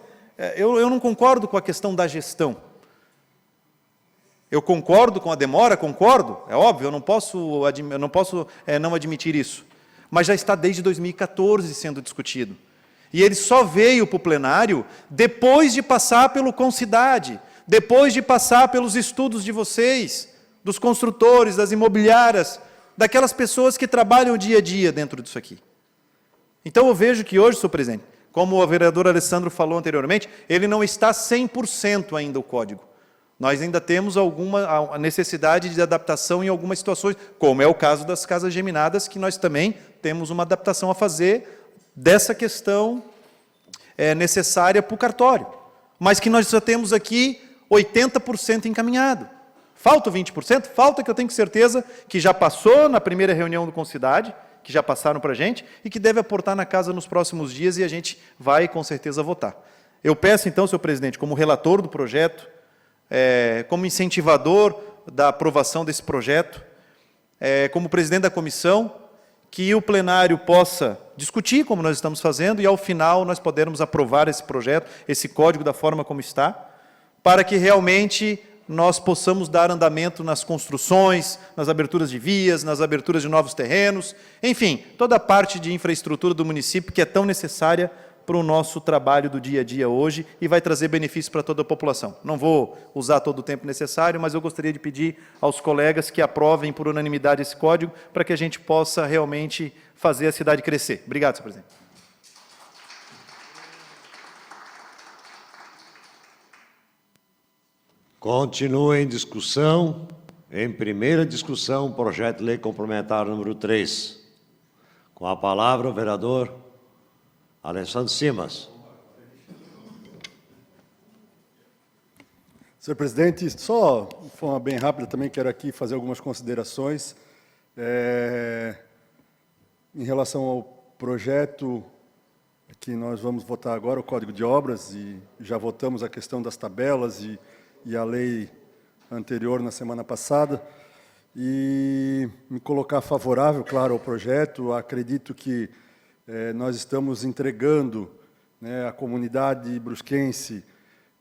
eu não concordo com a questão da gestão. Eu concordo com a demora, concordo, é óbvio, eu não posso não admitir isso. Mas já está desde 2014 sendo discutido. E ele só veio para o plenário depois de passar pelo Concidade, depois de passar pelos estudos de vocês, dos construtores, das imobiliárias, daquelas pessoas que trabalham o dia a dia dentro disso aqui. Então eu vejo que hoje, senhor presidente, como o vereador Alessandro falou anteriormente, ele não está 100% ainda o código. Nós ainda temos a necessidade de adaptação em algumas situações, como é o caso das casas geminadas, que nós também temos uma adaptação a fazer dessa questão necessária para o cartório. Mas que nós já temos aqui 80% encaminhado. Falta 20%? Falta, que eu tenho certeza que já passou na primeira reunião do Concidade, que já passaram para a gente, e que deve aportar na casa nos próximos dias, e a gente vai, com certeza, votar. Eu peço, então, senhor presidente, como relator do projeto, como incentivador da aprovação desse projeto, como presidente da comissão, que o plenário possa discutir, como nós estamos fazendo, e, ao final, nós podermos aprovar esse projeto, esse código da forma como está, para que realmente nós possamos dar andamento nas construções, nas aberturas de vias, nas aberturas de novos terrenos, enfim, toda a parte de infraestrutura do município que é tão necessária para o nosso trabalho do dia a dia hoje e vai trazer benefícios para toda a população. Não vou usar todo o tempo necessário, mas eu gostaria de pedir aos colegas que aprovem por unanimidade esse código para que a gente possa realmente fazer a cidade crescer. Obrigado, senhor presidente. Continua em discussão, em primeira discussão, projeto de lei complementar número 3. Com a palavra o vereador Alessandro Simas. Senhor presidente, só de forma bem rápida, também quero aqui fazer algumas considerações em relação ao projeto que nós vamos votar agora, o Código de Obras, e já votamos a questão das tabelas e a lei anterior na semana passada, e me colocar favorável, claro, ao projeto. Acredito que nós estamos entregando, né, à comunidade brusquense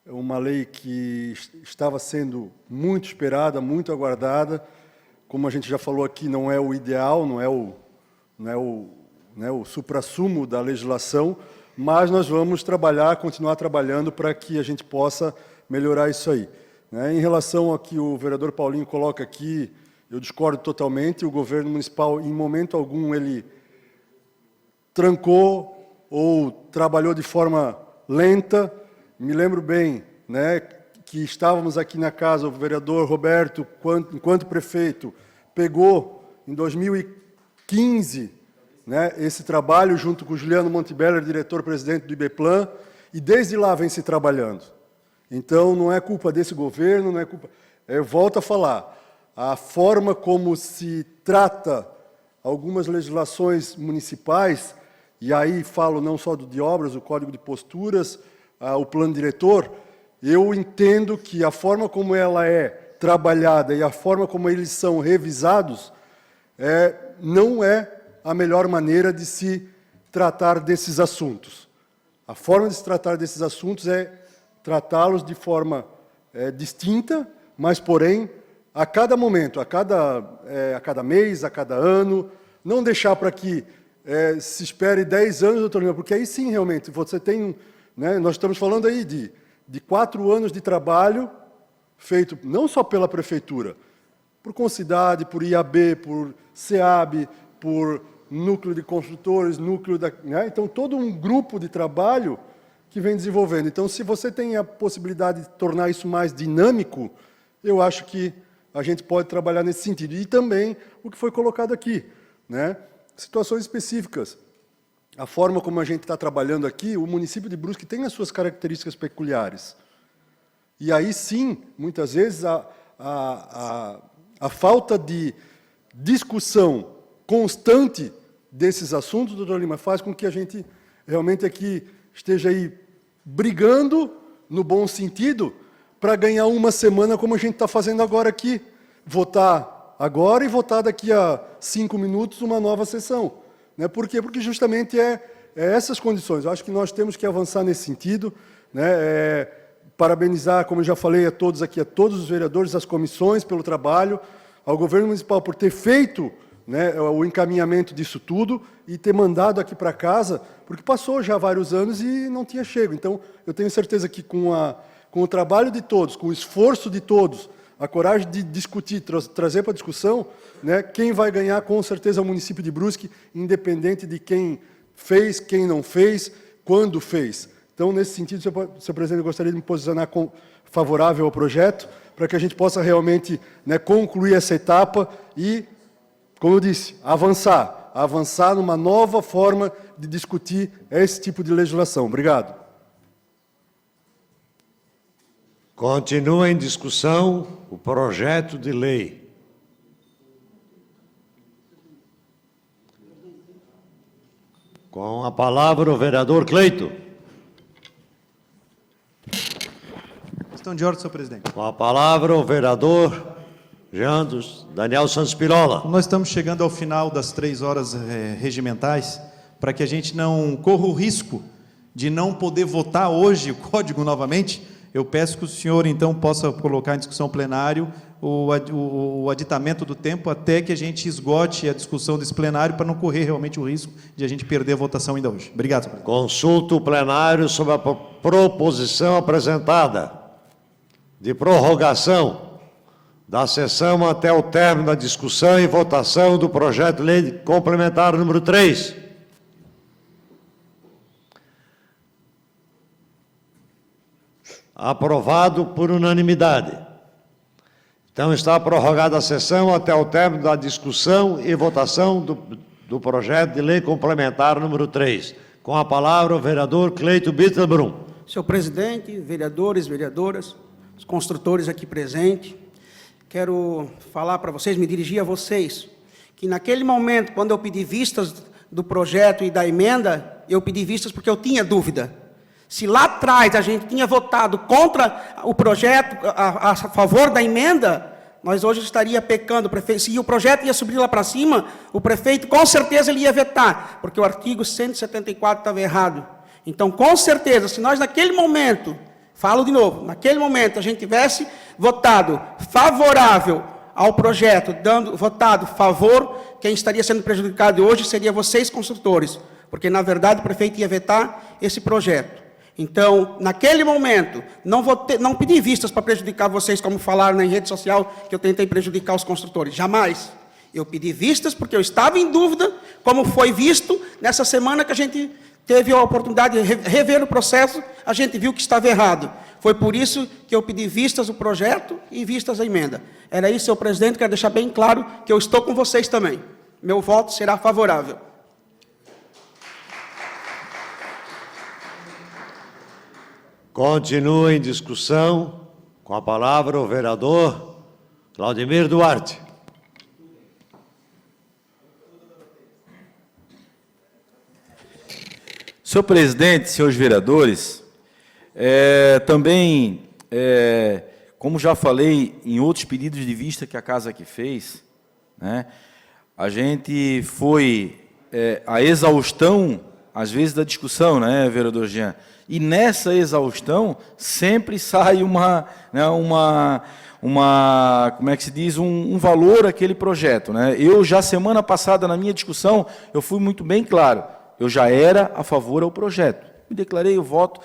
uma lei que estava sendo muito esperada, muito aguardada. Como a gente já falou aqui, não é o ideal, não é o suprassumo da legislação, mas nós vamos continuar trabalhando para que a gente possa melhorar isso aí. Em relação ao que o vereador Paulinho coloca aqui, eu discordo totalmente. O governo municipal, em momento algum, ele trancou ou trabalhou de forma lenta. Me lembro bem, né, que estávamos aqui na casa, o vereador Roberto, enquanto prefeito, pegou, em 2015, né, esse trabalho junto com o Juliano Montebeller, diretor-presidente do IBEPLAN, e desde lá vem se trabalhando. Então, não é culpa desse governo, não é culpa... Eu volto a falar, a forma como se trata algumas legislações municipais, e aí falo não só do de obras, o Código de Posturas, o Plano Diretor, eu entendo que a forma como ela é trabalhada e a forma como eles são revisados não é a melhor maneira de se tratar desses assuntos. A forma de se tratar desses assuntos é tratá-los de forma distinta, mas, porém, a cada momento, a cada mês, a cada ano, não deixar para que se espere 10 anos, doutor Lima, porque aí sim, realmente, você tem... Né, nós estamos falando aí de 4 anos de trabalho feito não só pela Prefeitura, por Concidade, por IAB, por SEAB, por Núcleo de Construtores, né, então, todo um grupo de trabalho que vem desenvolvendo. Então, se você tem a possibilidade de tornar isso mais dinâmico, eu acho que a gente pode trabalhar nesse sentido. E também o que foi colocado aqui, né? Situações específicas. A forma como a gente está trabalhando aqui, o município de Brusque tem as suas características peculiares. E aí, sim, muitas vezes, a falta de discussão constante desses assuntos, doutor Lima, faz com que a gente realmente aqui esteja aí brigando, no bom sentido, para ganhar uma semana, como a gente está fazendo agora aqui. votar agora e votar daqui a 5 minutos uma nova sessão. Né? Por quê? Porque justamente é essas condições. Eu acho que nós temos que avançar nesse sentido. Né? Parabenizar, como eu já falei, a todos aqui, a todos os vereadores, as comissões pelo trabalho, ao governo municipal por ter feito, né, o encaminhamento disso tudo e ter mandado aqui para casa, porque passou já vários anos e não tinha chego. Então, eu tenho certeza que com o trabalho de todos, com o esforço de todos, a coragem de discutir, trazer para a discussão, né, quem vai ganhar, com certeza, é o município de Brusque, independente de quem fez, quem não fez, quando fez. Então, nesse sentido, senhor presidente, eu gostaria de me posicionar favorável ao projeto, para que a gente possa realmente, né, concluir essa etapa e, como eu disse, avançar numa nova forma de discutir esse tipo de legislação. Obrigado. Continua em discussão o projeto de lei. Com a palavra o vereador Cleito. Questão de ordem, senhor presidente. Com a palavra o vereador Daniel Santos Pirola. Nós estamos chegando ao final das 3 horas regimentais, para que a gente não corra o risco de não poder votar hoje o código novamente. Eu peço que o senhor, então, possa colocar em discussão plenário o aditamento do tempo até que a gente esgote a discussão desse plenário, para não correr realmente o risco de a gente perder a votação ainda hoje. Obrigado, senhor presidente. Consulta o plenário sobre a proposição apresentada de prorrogação da sessão até o término da discussão e votação do projeto de lei complementar número 3. Aprovado por unanimidade. Então, está prorrogada a sessão até o término da discussão e votação do projeto de lei complementar número 3. Com a palavra, o vereador Cleito Bittelbrum. Senhor presidente, vereadores, vereadoras, os construtores aqui presentes, quero falar para vocês, me dirigir a vocês, que naquele momento, quando eu pedi vistas do projeto e da emenda, eu pedi vistas porque eu tinha dúvida. Se lá atrás a gente tinha votado contra o projeto, a favor da emenda, nós hoje estaria pecando. Se o projeto ia subir lá para cima, o prefeito com certeza ele ia vetar, porque o artigo 174 estava errado. Então, com certeza, se nós naquele momento, falo de novo, naquele momento a gente tivesse votado favorável ao projeto, votado favor, quem estaria sendo prejudicado hoje seria vocês, construtores, porque, na verdade, o prefeito ia vetar esse projeto. Então, naquele momento, não pedi vistas para prejudicar vocês, como falaram na rede social, que eu tentei prejudicar os construtores. Jamais. Eu pedi vistas porque eu estava em dúvida, como foi visto nessa semana que a gente teve a oportunidade de rever o processo, a gente viu que estava errado. Foi por isso que eu pedi vistas do projeto e vistas da emenda. Era isso, senhor presidente, quero deixar bem claro que eu estou com vocês também. Meu voto será favorável. Continua em discussão. Com a palavra o vereador Claudemir Duarte. Senhor presidente, senhores vereadores, também, como já falei em outros pedidos de vista que a casa aqui fez, né, a gente foi a exaustão, às vezes, da discussão, né, vereador Jean? E nessa exaustão sempre sai como é que se diz, um valor àquele projeto, né? Eu já semana passada na minha discussão eu fui muito bem claro. Eu já era a favor ao projeto. Me declarei, o voto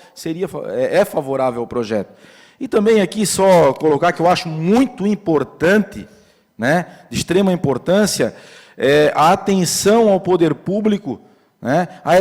é favorável ao projeto. E também aqui só colocar que eu acho muito importante, né, de extrema importância, a atenção ao poder público, né, a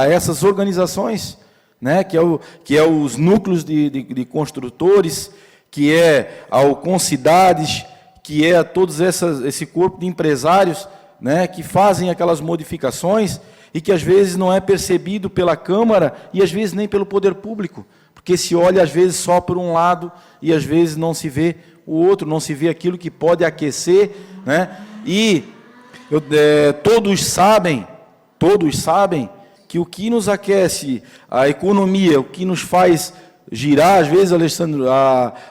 essas organizações, né, que é os núcleos de construtores, que é ao Concidades, que é a todos esse corpo de empresários, né, que fazem aquelas modificações e que às vezes não é percebido pela Câmara e às vezes nem pelo poder público, porque se olha às vezes só por um lado e às vezes não se vê o outro, não se vê aquilo que pode aquecer, né? E todos sabem que o que nos aquece a economia, o que nos faz girar, às vezes, Alessandro,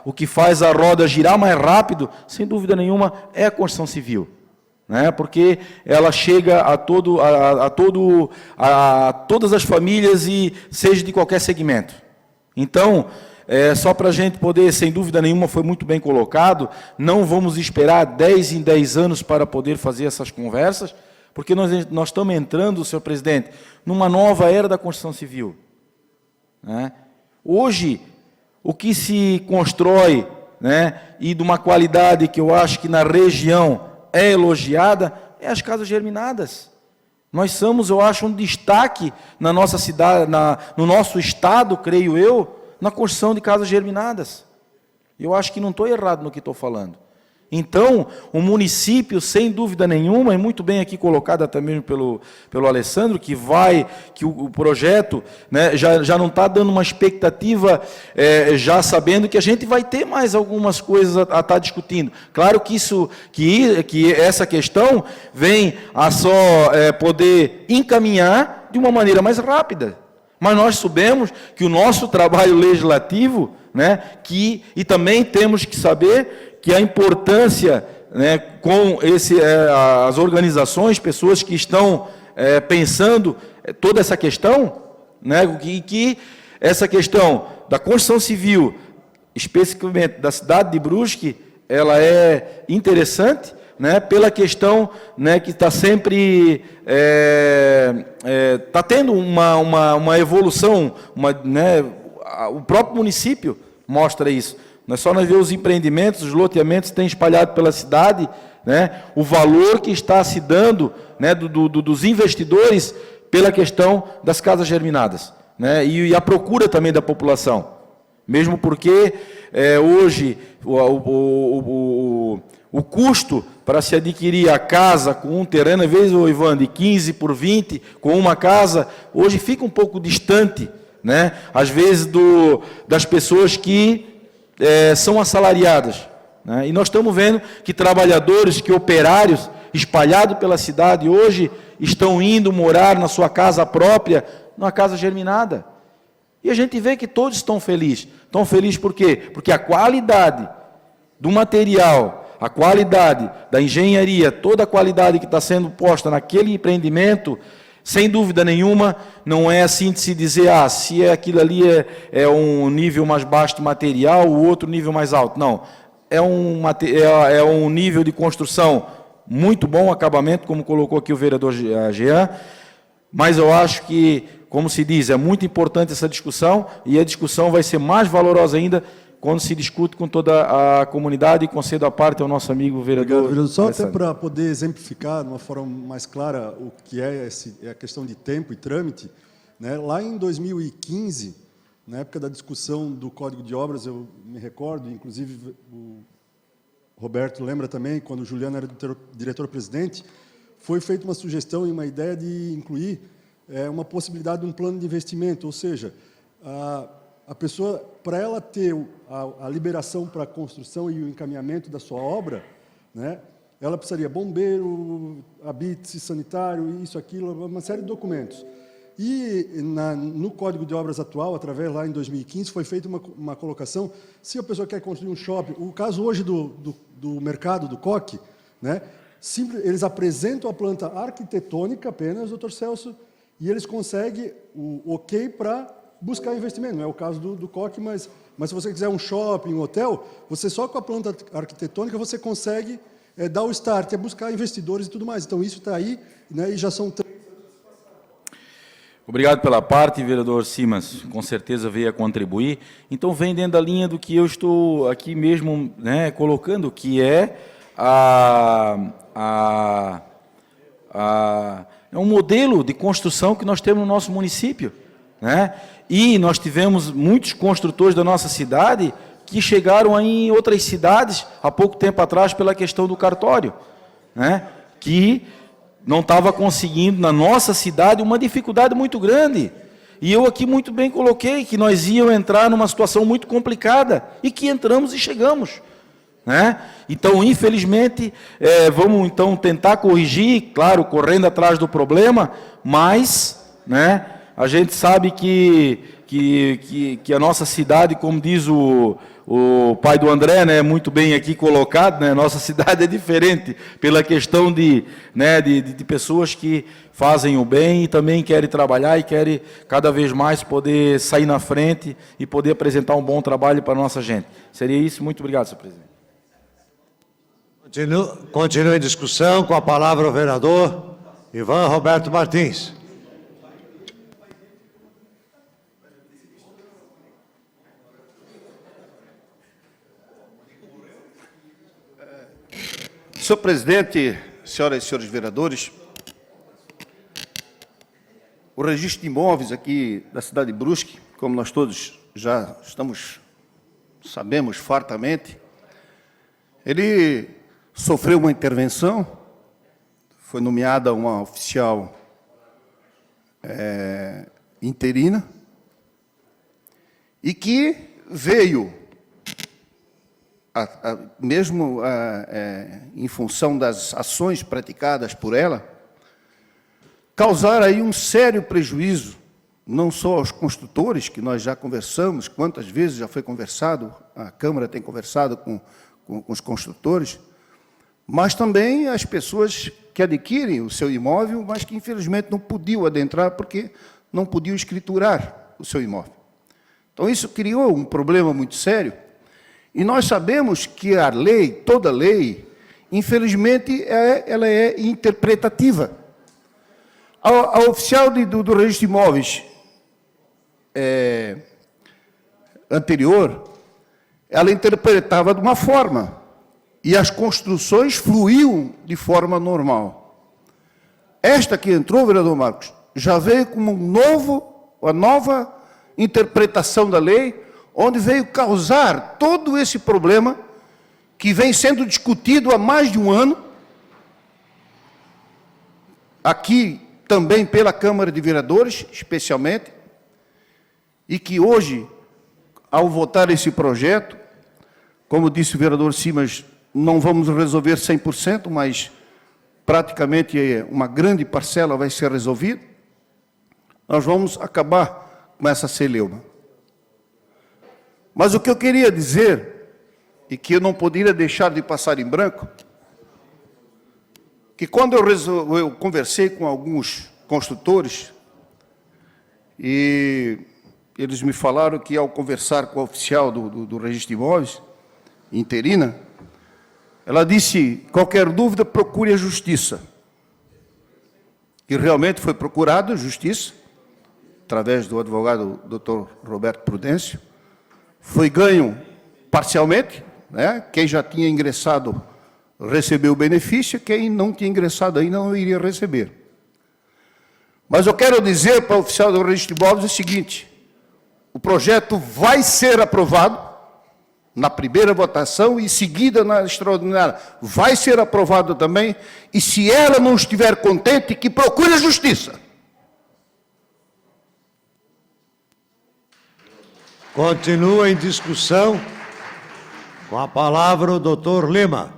o que faz a roda girar mais rápido, sem dúvida nenhuma, é a construção civil. Né? Porque ela chega a todas as famílias, e seja de qualquer segmento. Então, só para a gente poder, sem dúvida nenhuma, foi muito bem colocado, não vamos esperar 10 em 10 anos para poder fazer essas conversas, porque nós estamos entrando, senhor presidente, numa nova era da construção civil. Né? Hoje, o que se constrói, né, e de uma qualidade que eu acho que na região é elogiada, é as casas germinadas. Nós somos, eu acho, um destaque na nossa cidade, no nosso estado, creio eu, na construção de casas germinadas. Eu acho que não estou errado no que estou falando. Então, o município, sem dúvida nenhuma, e muito bem aqui colocada também pelo Alessandro, que o projeto, né, já não está dando uma expectativa, já sabendo que a gente vai ter mais algumas coisas a estar discutindo. Claro que essa questão vem a só poder encaminhar de uma maneira mais rápida. Mas nós sabemos que o nosso trabalho legislativo, né, e também temos que saber que a importância, né, com as organizações, pessoas que estão pensando toda essa questão, né, que essa questão da construção civil, especificamente da cidade de Brusque, ela é interessante, né, pela questão, né, que está sempre está tendo uma evolução, né, o próprio município mostra isso. Não é só nós ver os empreendimentos, os loteamentos que têm espalhado pela cidade, né, o valor que está se dando, né, dos investidores pela questão das casas germinadas, né, e a procura também da população. Mesmo porque hoje o custo para se adquirir a casa com um terreno, às vezes, Ivan, de 15 por 20, com uma casa, hoje fica um pouco distante, né, às vezes das pessoas que são assalariadas, né? E nós estamos vendo que trabalhadores, que operários espalhados pela cidade hoje estão indo morar na sua casa própria, numa casa germinada. E a gente vê que todos estão felizes. Estão felizes por quê? Porque a qualidade do material, a qualidade da engenharia, toda a qualidade que está sendo posta naquele empreendimento, sem dúvida nenhuma, não é assim de se dizer, se aquilo ali é um nível mais baixo de material, o outro nível mais alto. Não, é um nível de construção muito bom, acabamento, como colocou aqui o vereador Jean, mas eu acho que, como se diz, é muito importante essa discussão, e a discussão vai ser mais valorosa ainda quando se discute com toda a comunidade, e concedo a parte ao nosso amigo vereador. Obrigado, vereador. Só até para poder exemplificar de uma forma mais clara o que é a questão de tempo e trâmite, né? Lá em 2015, na época da discussão do Código de Obras, eu me recordo, inclusive o Roberto lembra também, quando o Juliano era diretor-presidente, foi feita uma sugestão e uma ideia de incluir uma possibilidade de um plano de investimento, ou seja, a pessoa, para ela ter a liberação para a construção e o encaminhamento da sua obra, né, ela precisaria bombeiro, habite, sanitário, isso, aquilo, uma série de documentos. E no Código de Obras atual, através lá em 2015, foi feita uma colocação, se a pessoa quer construir um shopping, o caso hoje do mercado, do COC, né, eles apresentam a planta arquitetônica apenas, doutor Celso, e eles conseguem o ok para buscar investimento. Não é o caso do COC, mas se você quiser um shopping, um hotel, você só com a planta arquitetônica você consegue dar o start, buscar investidores e tudo mais. Então, isso está aí, né, e já são 3 anos. Obrigado pela parte, vereador Simas, com certeza veio a contribuir. Então, vem dentro da linha do que eu estou aqui mesmo, né, colocando, que é é um modelo de construção que nós temos no nosso município, né? E nós tivemos muitos construtores da nossa cidade que chegaram aí em outras cidades há pouco tempo atrás pela questão do cartório, né? Que não estava conseguindo na nossa cidade, uma dificuldade muito grande. E eu aqui muito bem coloquei que nós íamos entrar numa situação muito complicada e que entramos e chegamos, né? Então, infelizmente, vamos então tentar corrigir, claro, correndo atrás do problema, mas, né, a gente sabe que que a nossa cidade, como diz o pai do André, né, muito bem aqui colocado, né, nossa cidade é diferente pela questão de pessoas que fazem o bem e também querem trabalhar e querem cada vez mais poder sair na frente e poder apresentar um bom trabalho para a nossa gente. Seria isso. Muito obrigado, senhor presidente. Continua em discussão, com a palavra o vereador Ivan Roberto Martins. Senhor presidente, senhoras e senhores vereadores, o registro de imóveis aqui da cidade de Brusque, como nós todos já sabemos fartamente, ele sofreu uma intervenção, foi nomeada uma oficial interina, e que veio, mesmo em função das ações praticadas por ela, causar aí um sério prejuízo, não só aos construtores, que nós já conversamos, quantas vezes já foi conversado, a Câmara tem conversado com os construtores, mas também as pessoas que adquirem o seu imóvel, mas que infelizmente não podiam adentrar porque não podiam escriturar o seu imóvel. Então isso criou um problema muito sério, e nós sabemos que a lei, toda lei, infelizmente, ela é interpretativa. A oficial do registro de imóveis anterior, ela interpretava de uma forma, e as construções fluíam de forma normal. Esta que entrou, vereador Marcos, já veio com uma nova interpretação da lei, onde veio causar todo esse problema que vem sendo discutido há mais de um ano, aqui também pela Câmara de Vereadores, especialmente, e que hoje, ao votar esse projeto, como disse o vereador Simas, não vamos resolver 100%, mas praticamente uma grande parcela vai ser resolvida, nós vamos acabar com essa celeuma. Mas o que eu queria dizer, e que eu não poderia deixar de passar em branco, que quando eu conversei com alguns construtores, e eles me falaram que ao conversar com a oficial do registro de imóveis, interina, ela disse, qualquer dúvida, procure a justiça. E realmente foi procurado a justiça, através do advogado Dr. Roberto Prudêncio, foi ganho parcialmente, né? Quem já tinha ingressado recebeu o benefício, quem não tinha ingressado ainda não iria receber. Mas eu quero dizer para o oficial do registro de imóveis o seguinte, o projeto vai ser aprovado na primeira votação e seguida na extraordinária. Vai ser aprovado também, e se ela não estiver contente, que procure a justiça. Continua em discussão, com a palavra o doutor Lima.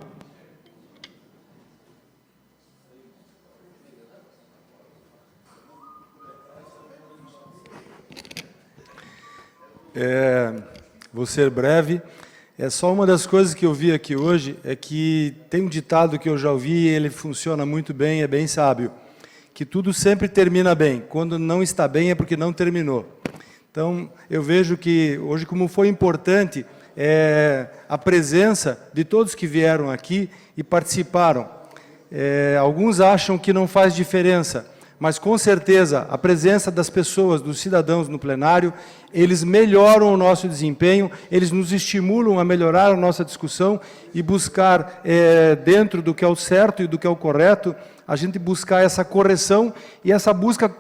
Vou ser breve. Só uma das coisas que eu vi aqui hoje é que tem um ditado que eu já ouvi e ele funciona muito bem, é bem sábio, que tudo sempre termina bem. Quando não está bem é porque não terminou. Então, eu vejo que hoje, como foi importante a presença de todos que vieram aqui e participaram. Alguns acham que não faz diferença, mas com certeza a presença das pessoas, dos cidadãos no plenário, eles melhoram o nosso desempenho, eles nos estimulam a melhorar a nossa discussão e buscar, dentro do que é o certo e do que é o correto, a gente buscar essa correção e essa busca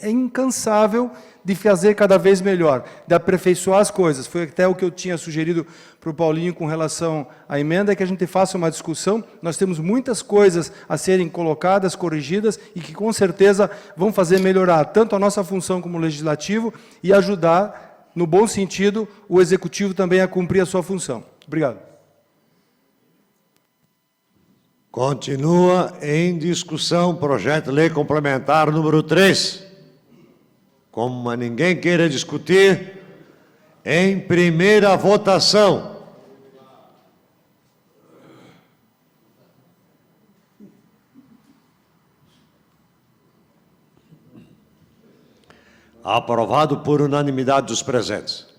incansável de fazer cada vez melhor, de aperfeiçoar as coisas. Foi até o que eu tinha sugerido para o Paulinho com relação à emenda, que a gente faça uma discussão. Nós temos muitas coisas a serem colocadas, corrigidas, e que com certeza vão fazer melhorar tanto a nossa função como legislativo e ajudar, no bom sentido, o executivo também a cumprir a sua função. Obrigado. Continua em discussão projeto de lei complementar número 3. como ninguém queira discutir, em primeira votação. Aprovado por unanimidade dos presentes.